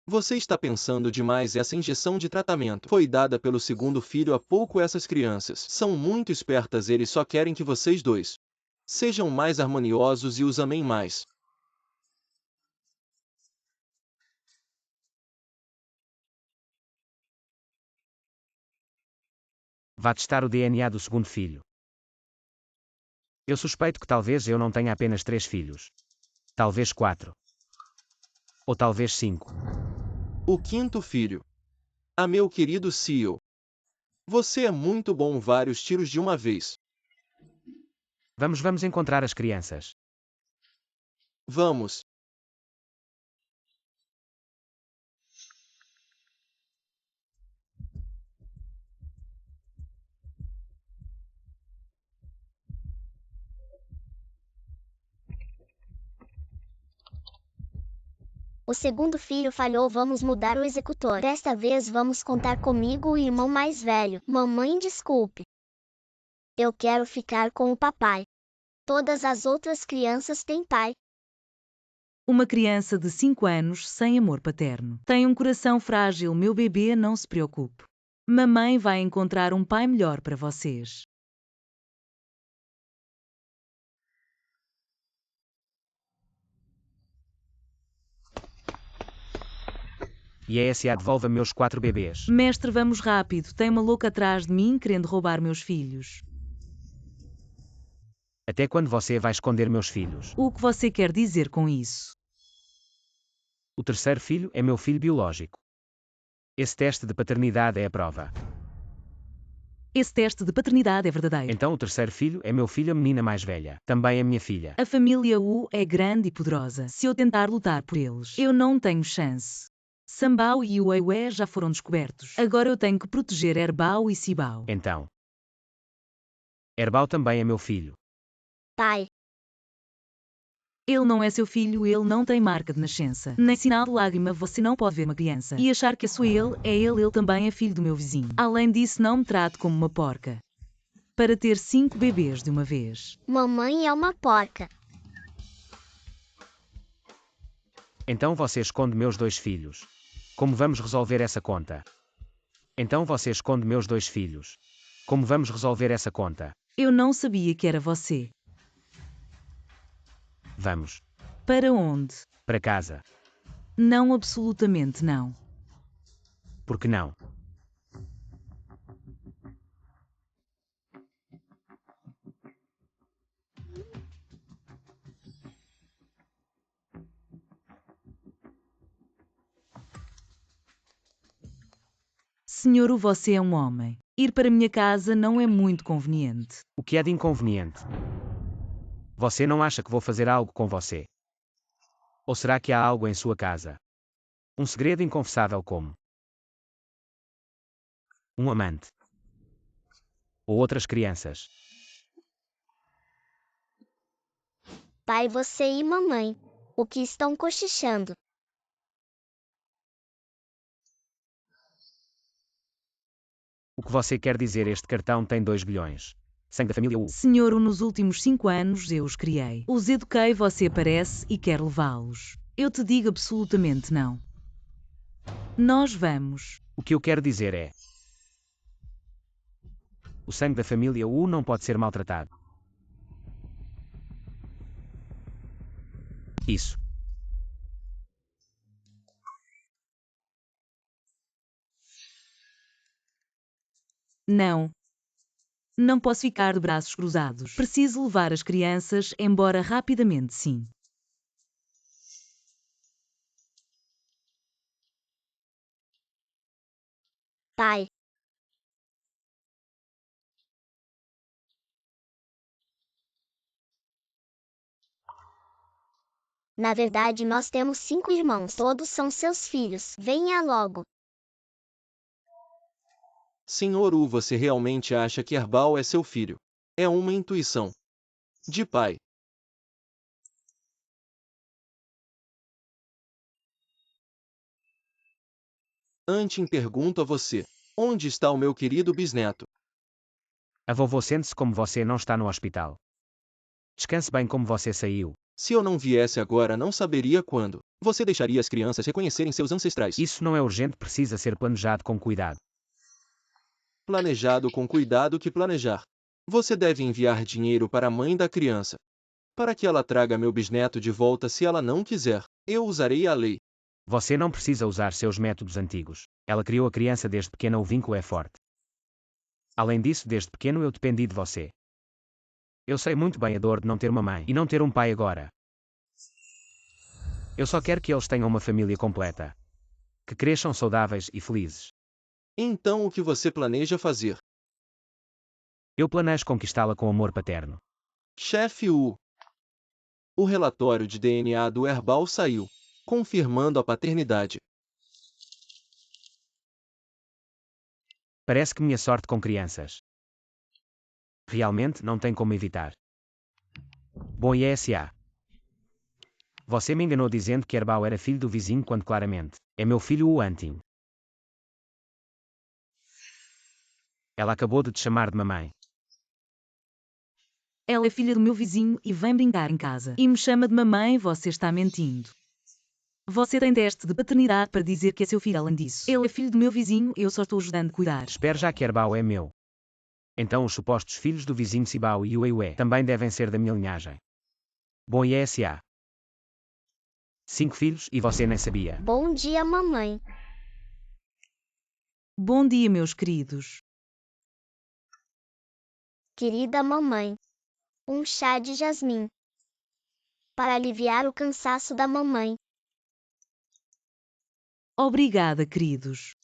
Você está pensando demais. Essa injeção de tratamento foi dada pelo segundo filho há pouco. Essas crianças são muito espertas. Eles só querem que vocês dois sejam mais harmoniosos e os amem mais. Vá testar o DNA do segundo filho. Eu suspeito que talvez eu não tenha apenas 3 filhos. Talvez 4. Ou talvez 5. O quinto filho. Ah, meu querido CEO. Você é muito bom. Vários tiros de uma vez. Vamos encontrar as crianças. Vamos. O segundo filho falhou. Vamos mudar o executor. Desta vez vamos contar comigo, o irmão mais velho. Mamãe, desculpe. Eu quero ficar com o papai. Todas as outras crianças têm pai. Uma criança de 5 anos sem amor paterno. Tem um coração frágil, meu bebê, não se preocupe. Mamãe vai encontrar um pai melhor para vocês. E a S.A. devolva meus 4 bebês. Mestre, vamos rápido, tem uma louca atrás de mim querendo roubar meus filhos. Até quando você vai esconder meus filhos? O que você quer dizer com isso? O terceiro filho é meu filho biológico. Esse teste de paternidade é a prova. Esse teste de paternidade é verdadeiro. Então o terceiro filho é meu filho, a menina mais velha. Também é minha filha. A família Wu é grande e poderosa. Se eu tentar lutar por eles, eu não tenho chance. Sambao e Weiwei já foram descobertos. Agora eu tenho que proteger Erbao e Sibao. Então. Erbao também é meu filho. Pai. Ele não é seu filho, ele não tem marca de nascença, nem sinal de lágrima, você não pode ver uma criança e achar que sou ele, ele também é filho do meu vizinho. Além disso, não me trate como uma porca. Para ter 5 bebês de uma vez. Mamãe é uma porca. Então você esconde meus 2 filhos. Como vamos resolver essa conta? Então você esconde meus 2 filhos. Como vamos resolver essa conta? Eu não sabia que era você. Vamos. Para onde? Para casa. Não, absolutamente não. Por que não? Senhor, você é um homem. Ir para minha casa não é muito conveniente. O que é de inconveniente? Você não acha que vou fazer algo com você? Ou será que há algo em sua casa? Um segredo inconfessável como um amante? Ou outras crianças? Pai, você e mamãe. O que estão cochichando? O que você quer dizer? Este cartão tem 2 bilhões. Sangue da família U. Senhor, nos últimos 5 anos eu os criei. Os eduquei, você parece, e quer levá-los. Eu te digo absolutamente não. Nós vamos. O que eu quero dizer é: o sangue da família U não pode ser maltratado. Isso. Não. Não posso ficar de braços cruzados. Preciso levar as crianças embora rapidamente, sim. Pai. Na verdade, nós temos 5 irmãos. Todos são seus filhos. Venha logo. Senhor U, você realmente acha que Herbal é seu filho? É uma intuição de pai. Antes pergunto a você: onde está o meu querido bisneto? A vovó sente-se como você não está no hospital. Descanse bem como você saiu. Se eu não viesse agora, não saberia quando. Você deixaria as crianças reconhecerem seus ancestrais? Isso não é urgente, precisa ser planejado com cuidado. Planejado com cuidado que planejar. Você deve enviar dinheiro para a mãe da criança, para que ela traga meu bisneto de volta. Se ela não quiser, eu usarei a lei. Você não precisa usar seus métodos antigos. Ela criou a criança desde pequena, o vínculo é forte. Além disso, desde pequeno eu dependi de você. Eu sei muito bem a dor de não ter uma mãe e não ter um pai agora. Eu só quero que eles tenham uma família completa. Que cresçam saudáveis e felizes. Então o que você planeja fazer? Eu planejo conquistá-la com amor paterno. Chefe U. O relatório de DNA do Herbal saiu, confirmando a paternidade. Parece que minha sorte com crianças. Realmente não tem como evitar. Bom, e SA. Você me enganou dizendo que Herbal era filho do vizinho quando claramente é meu filho o Antin. Ela acabou de te chamar de mamãe. Ela é filha do meu vizinho e vem brincar em casa. E me chama de mamãe, você está mentindo. Você tem teste de paternidade para dizer que é seu filho. Além disso, ele é filho do meu vizinho, eu só estou ajudando a cuidar. Espere, já que Herbal é meu. Então os supostos filhos do vizinho Sibau e Ueue também devem ser da minha linhagem. Bom, e SA. 5 filhos e você nem sabia. Bom dia, mamãe. Bom dia, meus queridos. Querida mamãe. Um chá de jasmim. Para aliviar o cansaço da mamãe. Obrigada, queridos.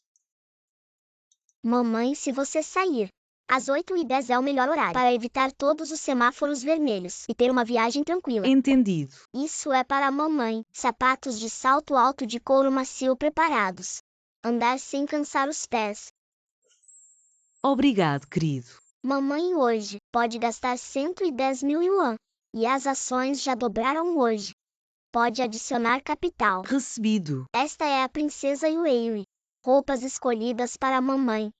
Mamãe, se você sair às 8h10 é o melhor horário para evitar todos os semáforos vermelhos e ter uma viagem tranquila. Entendido. Isso é para a mamãe. Sapatos de salto alto de couro macio preparados. Andar sem cansar os pés. Obrigado, querido. Mamãe hoje pode gastar 110 mil yuan. E as ações já dobraram hoje. Pode adicionar capital. Recebido. Esta é a princesa Yui. Roupas escolhidas para a mamãe.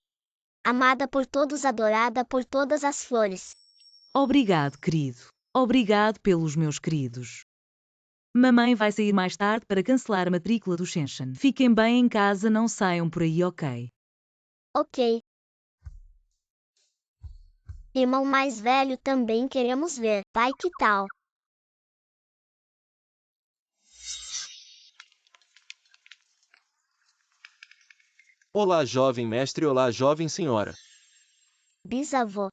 Amada por todos, adorada por todas as flores. Obrigado, querido. Obrigado pelos meus queridos. Mamãe vai sair mais tarde para cancelar a matrícula do Shenshen. Fiquem bem em casa, não saiam por aí, ok? Ok. Irmão mais velho também queremos ver. Pai, que tal? Olá, jovem mestre, olá, jovem senhora. Bisavô.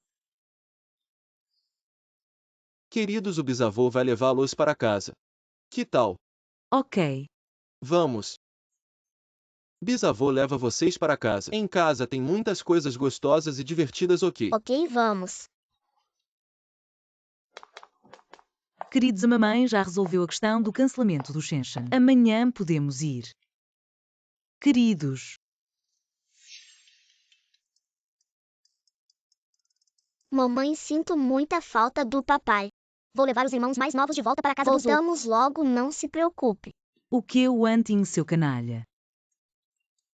Queridos, o bisavô vai levá-los para casa. Que tal? Ok. Vamos. Bisavô leva vocês para casa. Em casa tem muitas coisas gostosas e divertidas, ok? Ok, vamos. Queridos, a mamãe já resolveu a questão do cancelamento do Shenshen. Amanhã podemos ir. Queridos. Mamãe, sinto muita falta do papai. Vou levar os irmãos mais novos de volta para a casa do Zul. Voltamos logo, não se preocupe. O que o Anting, seu canalha?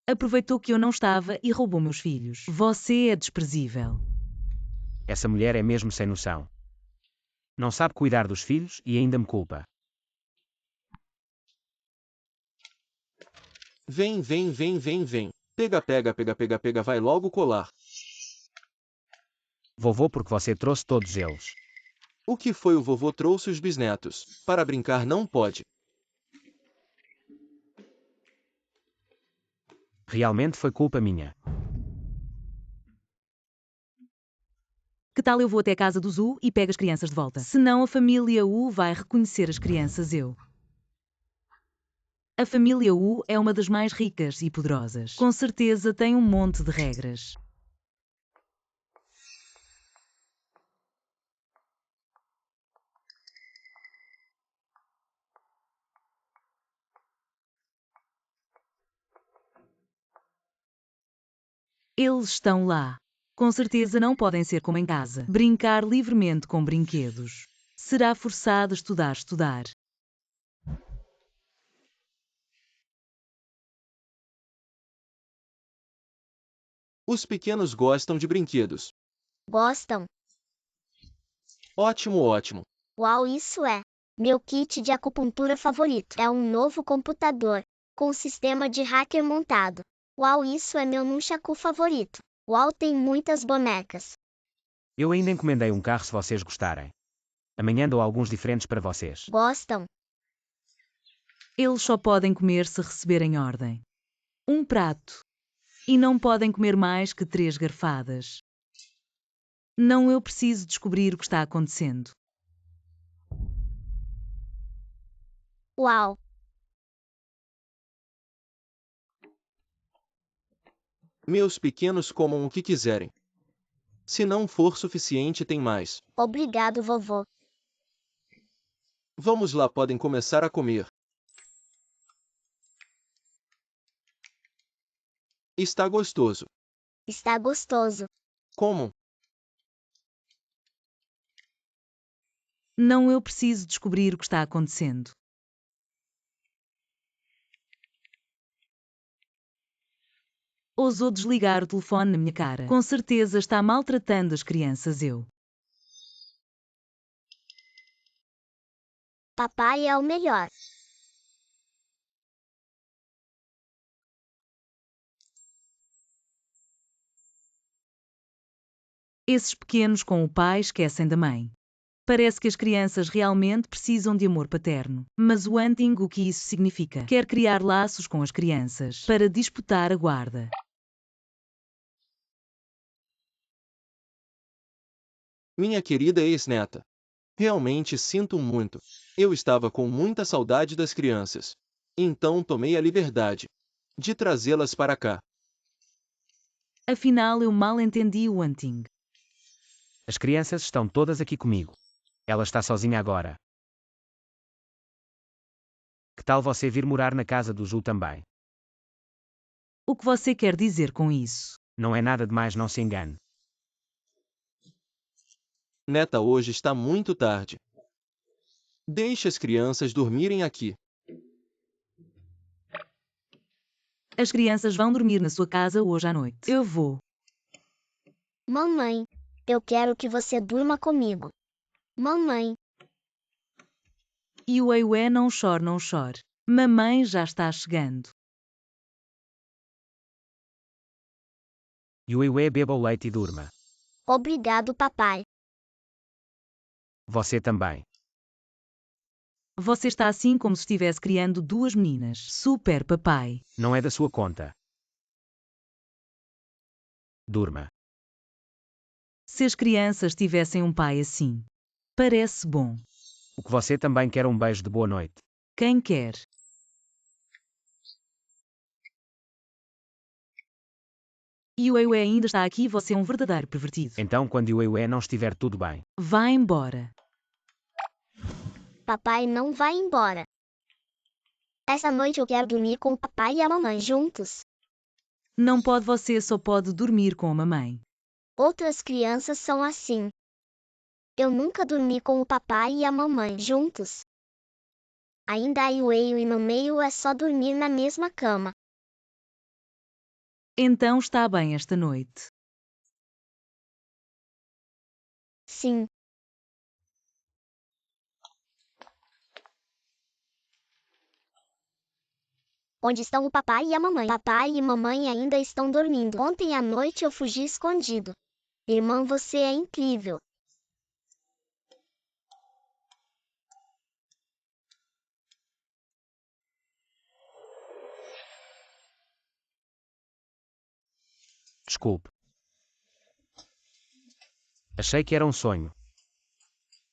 Aproveitou que eu não estava e roubou meus filhos. Você é desprezível. Essa mulher é mesmo sem noção. Não sabe cuidar dos filhos e ainda me culpa. Vem, vem, vem, vem, vem. Pega, pega, pega, pega, pega, vai logo colar. Vovô, porque você trouxe todos eles. O que foi? O vovô trouxe os bisnetos. Para brincar não pode. Realmente foi culpa minha. Que tal eu vou até a casa do Zhu e pego as crianças de volta? Senão a família Wu vai reconhecer as crianças eu. A família Wu é uma das mais ricas e poderosas. Com certeza tem um monte de regras. Eles estão lá. Com certeza não podem ser como em casa. Brincar livremente com brinquedos. Será forçado a estudar. Os pequenos gostam de brinquedos. Gostam? Ótimo, ótimo. Uau, isso é! Meu kit de acupuntura favorito. É um novo computador, com sistema de hacker montado. Uau, isso é meu nunchaku favorito. Uau, tem muitas bonecas. Eu ainda encomendei um carro se vocês gostarem. Amanhã dou alguns diferentes para vocês. Gostam? Eles só podem comer se receberem ordem. Um prato. E não podem comer mais que 3 garfadas. Não, eu preciso descobrir o que está acontecendo. Uau! Meus pequenos comam o que quiserem. Se não for suficiente, tem mais. Obrigado, vovô. Vamos lá, podem começar a comer. Está gostoso. Está gostoso. Comam. Não, eu preciso descobrir o que está acontecendo. Ousou desligar o telefone na minha cara. Com certeza está maltratando as crianças eu. Papai é o melhor. Esses pequenos com o pai esquecem da mãe. Parece que as crianças realmente precisam de amor paterno. Mas o Anting, o que isso significa? Quer criar laços com as crianças para disputar a guarda. Minha querida ex-neta. Realmente sinto muito. Eu estava com muita saudade das crianças. Então tomei a liberdade de trazê-las para cá. Afinal, eu mal entendi o Anting. As crianças estão todas aqui comigo. Ela está sozinha agora. Que tal você vir morar na casa do Zhu também? O que você quer dizer com isso? Não é nada demais, não se engane. Neta, hoje está muito tarde. Deixe as crianças dormirem aqui. As crianças vão dormir na sua casa hoje à noite. Eu vou. Mamãe, eu quero que você durma comigo. Mamãe, E o Ué, não chore, não chore. Mamãe já está chegando. E o Iuê beba o leite e durma. obrigado, papai. Você também. Você está assim como se estivesse criando duas meninas. Super papai. Não é da sua conta. Durma. Se as crianças tivessem um pai assim. Parece bom. O que você também quer um beijo de boa noite. Quem quer? E o Ué ainda está aqui, você é um verdadeiro pervertido. Então quando o Iuê não estiver tudo bem. Vá embora. Papai não vai embora. Essa noite eu quero dormir com o papai e a mamãe juntos. Não pode, você só pode dormir com a mamãe. Outras crianças são assim. Eu nunca dormi com o papai e a mamãe juntos. Ainda aí o Eio e no meio é só dormir na mesma cama. Então está bem esta noite. Sim. Onde estão o papai e a mamãe? Papai e mamãe ainda estão dormindo. Ontem à noite eu fugi escondido. Irmã, você é incrível. Desculpe. Achei que era um sonho.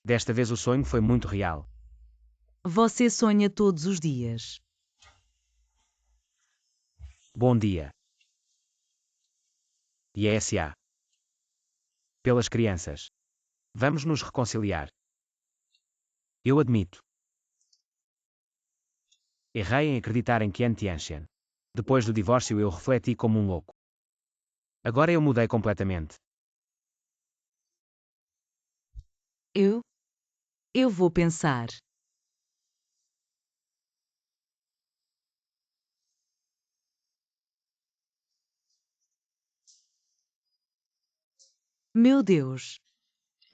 Desta vez o sonho foi muito real. Você sonha todos os dias. Bom dia. E S.A. Pelas crianças. Vamos nos reconciliar. Eu admito. Errei em acreditar em Qian Tianxian. Depois do divórcio eu refleti como um louco. Agora eu mudei completamente. Eu vou pensar. Meu Deus.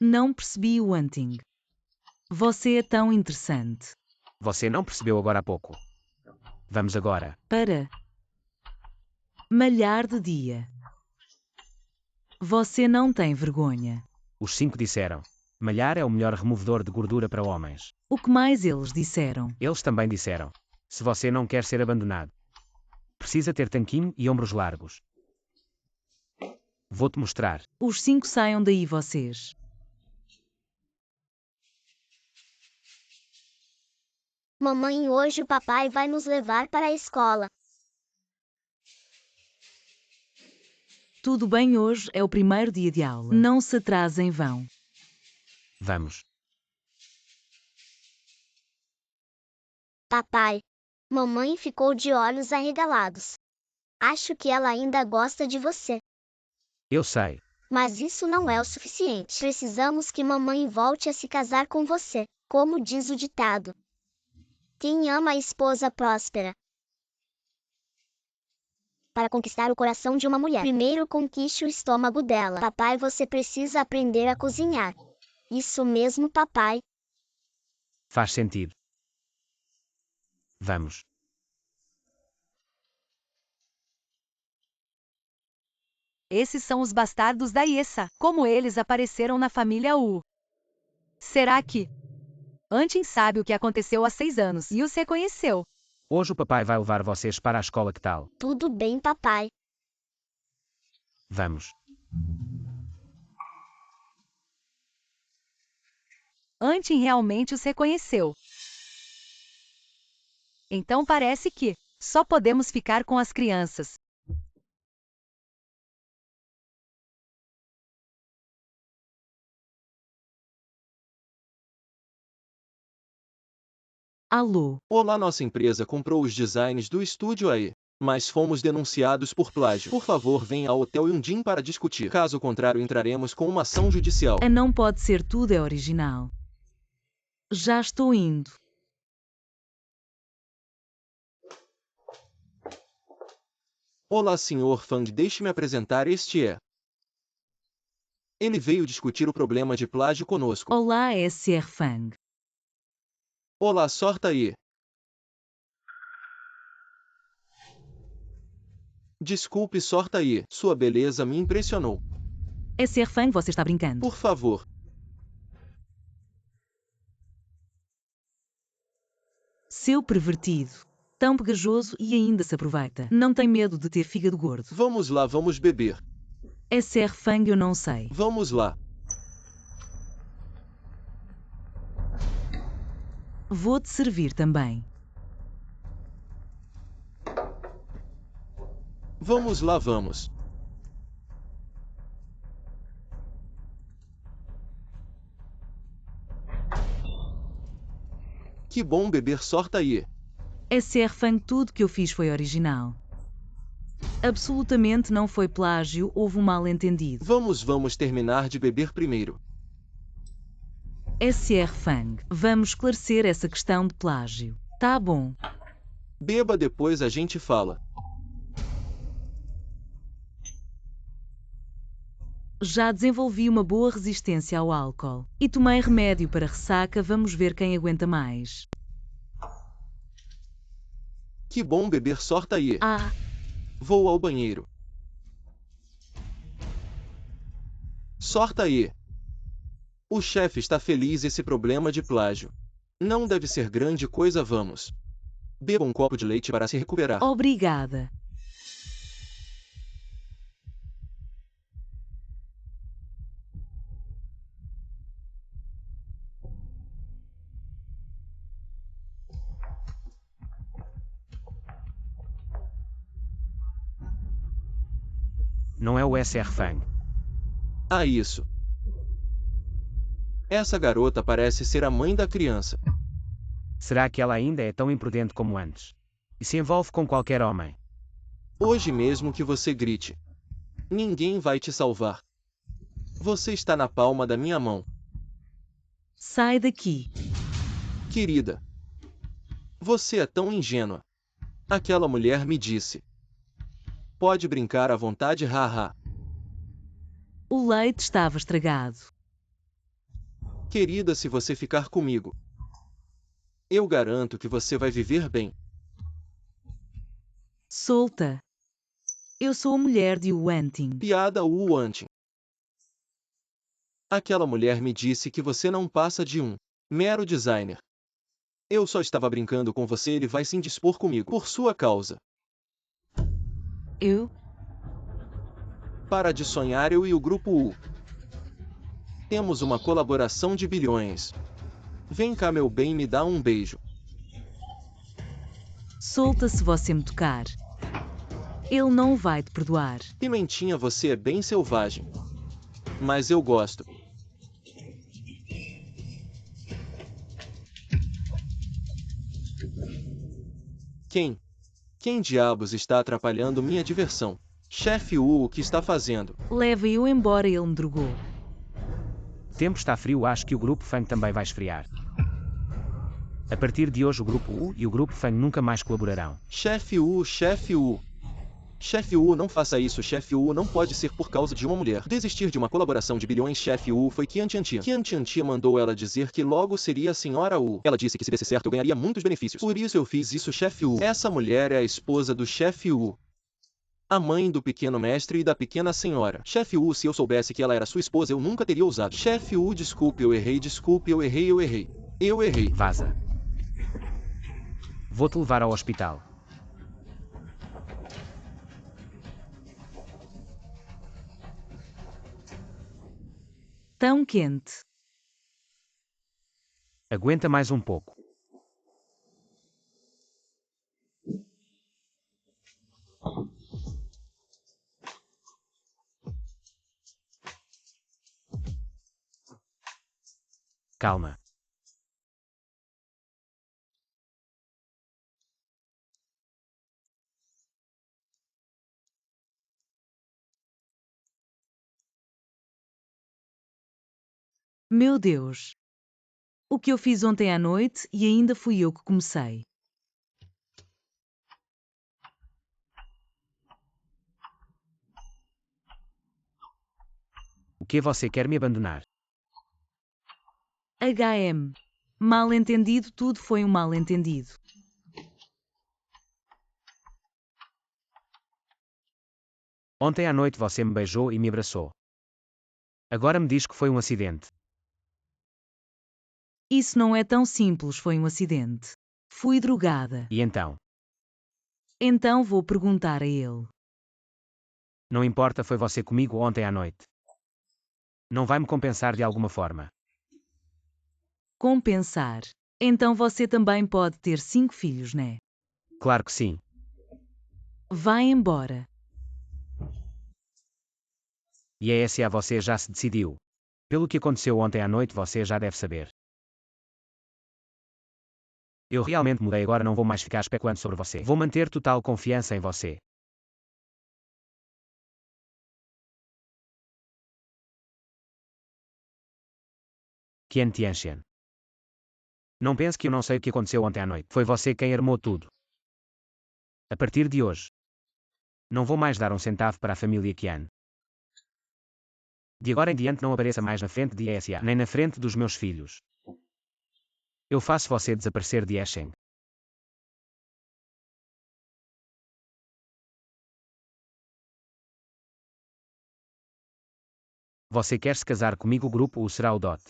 Não percebi o hunting. Você é tão interessante. Você não percebeu agora há pouco. Vamos agora. Para malhar de dia. Você não tem vergonha. Os 5 disseram. Malhar é o melhor removedor de gordura para homens. O que mais eles disseram? Eles também disseram. Se você não quer ser abandonado, precisa ter tanquinho e ombros largos. Vou-te mostrar. Os 5 saiam daí, vocês. Mamãe, hoje o papai vai nos levar para a escola. Tudo bem, hoje é o primeiro dia de aula. Não se atrasem, vão. Vamos. Papai. Mamãe ficou de olhos arregalados. Acho que ela ainda gosta de você. Eu sei. Mas isso não é o suficiente. Precisamos que mamãe volte a se casar com você, como diz o ditado. Quem ama a esposa próspera? Para conquistar o coração de uma mulher, primeiro conquiste o estômago dela. Papai, você precisa aprender a cozinhar. Isso mesmo, papai. Faz sentido. Vamos. Esses são os bastardos da Yessa. Como eles apareceram na família Wu? Será que Antin sabe o que aconteceu há 6 anos e os reconheceu? Hoje o papai vai levar vocês para a escola, que tal? Tudo bem, papai. Vamos. Antin realmente os reconheceu. Então parece que só podemos ficar com as crianças. Alô? Olá, nossa empresa comprou os designs do estúdio aí, mas fomos denunciados por plágio. Por favor, venha ao Hotel Yundim para discutir. Caso contrário, entraremos com uma ação judicial. Não pode ser, tudo é original. Já estou indo. Olá, Sr. Fang, deixe-me apresentar, este é. Ele veio discutir o problema de plágio conosco. Olá, Sr. Fang. Olá, sorta aí. Desculpe, sorta aí. Sua beleza me impressionou. Sr. Fang, você está brincando? Por favor. Seu pervertido. Tão pegajoso e ainda se aproveita. Não tem medo de ter fígado gordo. Vamos lá, vamos beber. Sr. Fang, eu não sei. Vamos lá. Vou-te servir também. Vamos lá, vamos. Que bom beber, sorta aí. Sr. Fang, tudo que eu fiz foi original. Absolutamente não foi plágio, houve um mal-entendido. Vamos terminar de beber primeiro. Sr. Fang, vamos esclarecer essa questão de plágio. Tá bom. Beba, depois a gente fala. Já desenvolvi uma boa resistência ao álcool. E tomei remédio para ressaca, vamos ver quem aguenta mais. Que bom beber, sorta aí. Ah, Vou ao banheiro. Sorta aí. O chefe está feliz, esse problema de plágio. Não deve ser grande coisa, vamos. Beba um copo de leite para se recuperar. obrigada. Não é o Sr. Fang. Ah, isso. Essa garota parece ser a mãe da criança. Será que ela ainda é tão imprudente como antes? E se envolve com qualquer homem? Hoje mesmo que você grite. Ninguém vai te salvar. Você está na palma da minha mão. Sai daqui. Querida. Você é tão ingênua. Aquela mulher me disse. Pode brincar à vontade, haha. O leite estava estragado. Querida, se você ficar comigo, eu garanto que você vai viver bem. Solta. Eu sou a mulher de Wanting. Piada Wanting. Aquela mulher me disse que você não passa de um mero designer. Eu só estava brincando com você, ele vai se indispor comigo por sua causa. Eu? Para de sonhar, eu e o Grupo U. Temos uma colaboração de bilhões. Vem cá, meu bem, me dá um beijo. Solta se você me tocar. Ele não vai te perdoar. Pimentinha, você é bem selvagem. Mas eu gosto. Quem diabos está atrapalhando minha diversão? Chefe Wu, o que está fazendo? Leva-o embora, ele me drogou. O tempo está frio, acho que o grupo Fang também vai esfriar. A partir de hoje o grupo U e o grupo Fang nunca mais colaborarão. Chefe Wu, chefe Wu. Chefe Wu, não faça isso, chefe Wu, não pode ser por causa de uma mulher. Desistir de uma colaboração de bilhões, chefe Wu, foi Qian Tiantia. Qian Tiantia mandou ela dizer que logo seria a senhora Wu. Ela disse que se desse certo eu ganharia muitos benefícios. Por isso eu fiz isso, chefe Wu. Essa mulher é a esposa do chefe Wu. A mãe do pequeno mestre e da pequena senhora. Chefe Wu, se eu soubesse que ela era sua esposa, eu nunca teria ousado. Chefe Wu, desculpe, eu errei, desculpe, eu errei, eu errei. Eu errei. Vaza. Vou-te levar ao hospital. Tão quente. Aguenta mais um pouco. Calma. Meu Deus. O que eu fiz ontem à noite e ainda fui eu que comecei. O que você quer me abandonar? HM. Mal entendido, tudo foi um mal entendido. Ontem à noite você me beijou e me abraçou. Agora me diz que foi um acidente. Isso não é tão simples, foi um acidente. Fui drogada. E então? Então vou perguntar a ele. Não importa, foi você comigo ontem à noite. Não vai me compensar de alguma forma. Compensar. Então você também pode ter 5 filhos, né? Claro que sim. Vai embora. E a SA você já se decidiu. Pelo que aconteceu ontem à noite você já deve saber. Eu realmente mudei, agora não vou mais ficar especulando sobre você. Vou manter total confiança em você. Qian Tianxian. Não pense que eu não sei o que aconteceu ontem à noite. Foi você quem armou tudo. A partir de hoje, não vou mais dar um centavo para a família Qian. De agora em diante não apareça mais na frente de ESA, nem na frente dos meus filhos. Eu faço você desaparecer de Eschen. Você quer se casar comigo? O grupo ou será o DOT?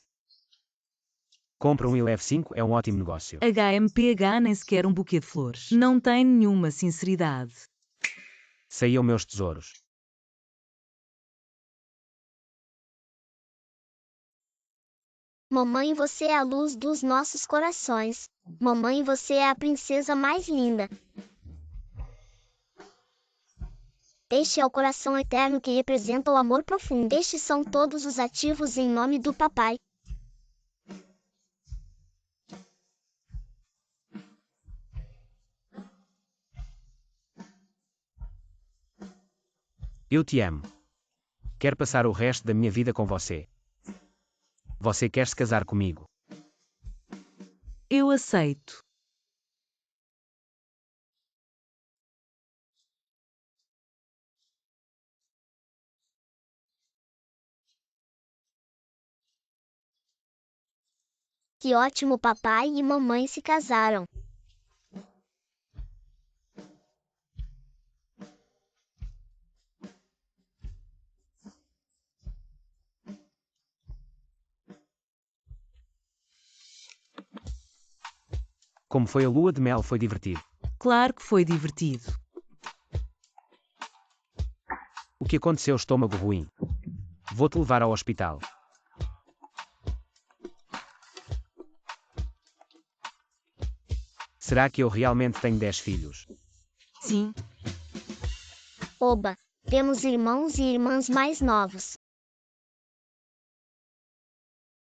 Compra um e leve 5 é um ótimo negócio. HMPH nem sequer um buquê de flores. Não tem nenhuma sinceridade. Saíam meus tesouros. Mamãe, você é a luz dos nossos corações. Mamãe, você é a princesa mais linda. Este é o coração eterno que representa o amor profundo. Estes são todos os ativos em nome do papai. Eu te amo. Quero passar o resto da minha vida com você. Você quer se casar comigo? Eu aceito. Que ótimo, papai e mamãe se casaram. Como foi a lua de mel? Foi divertido. Claro que foi divertido. O que aconteceu? Estômago ruim. Vou-te levar ao hospital. Será que eu realmente tenho 10 filhos? Sim. Oba, temos irmãos e irmãs mais novos.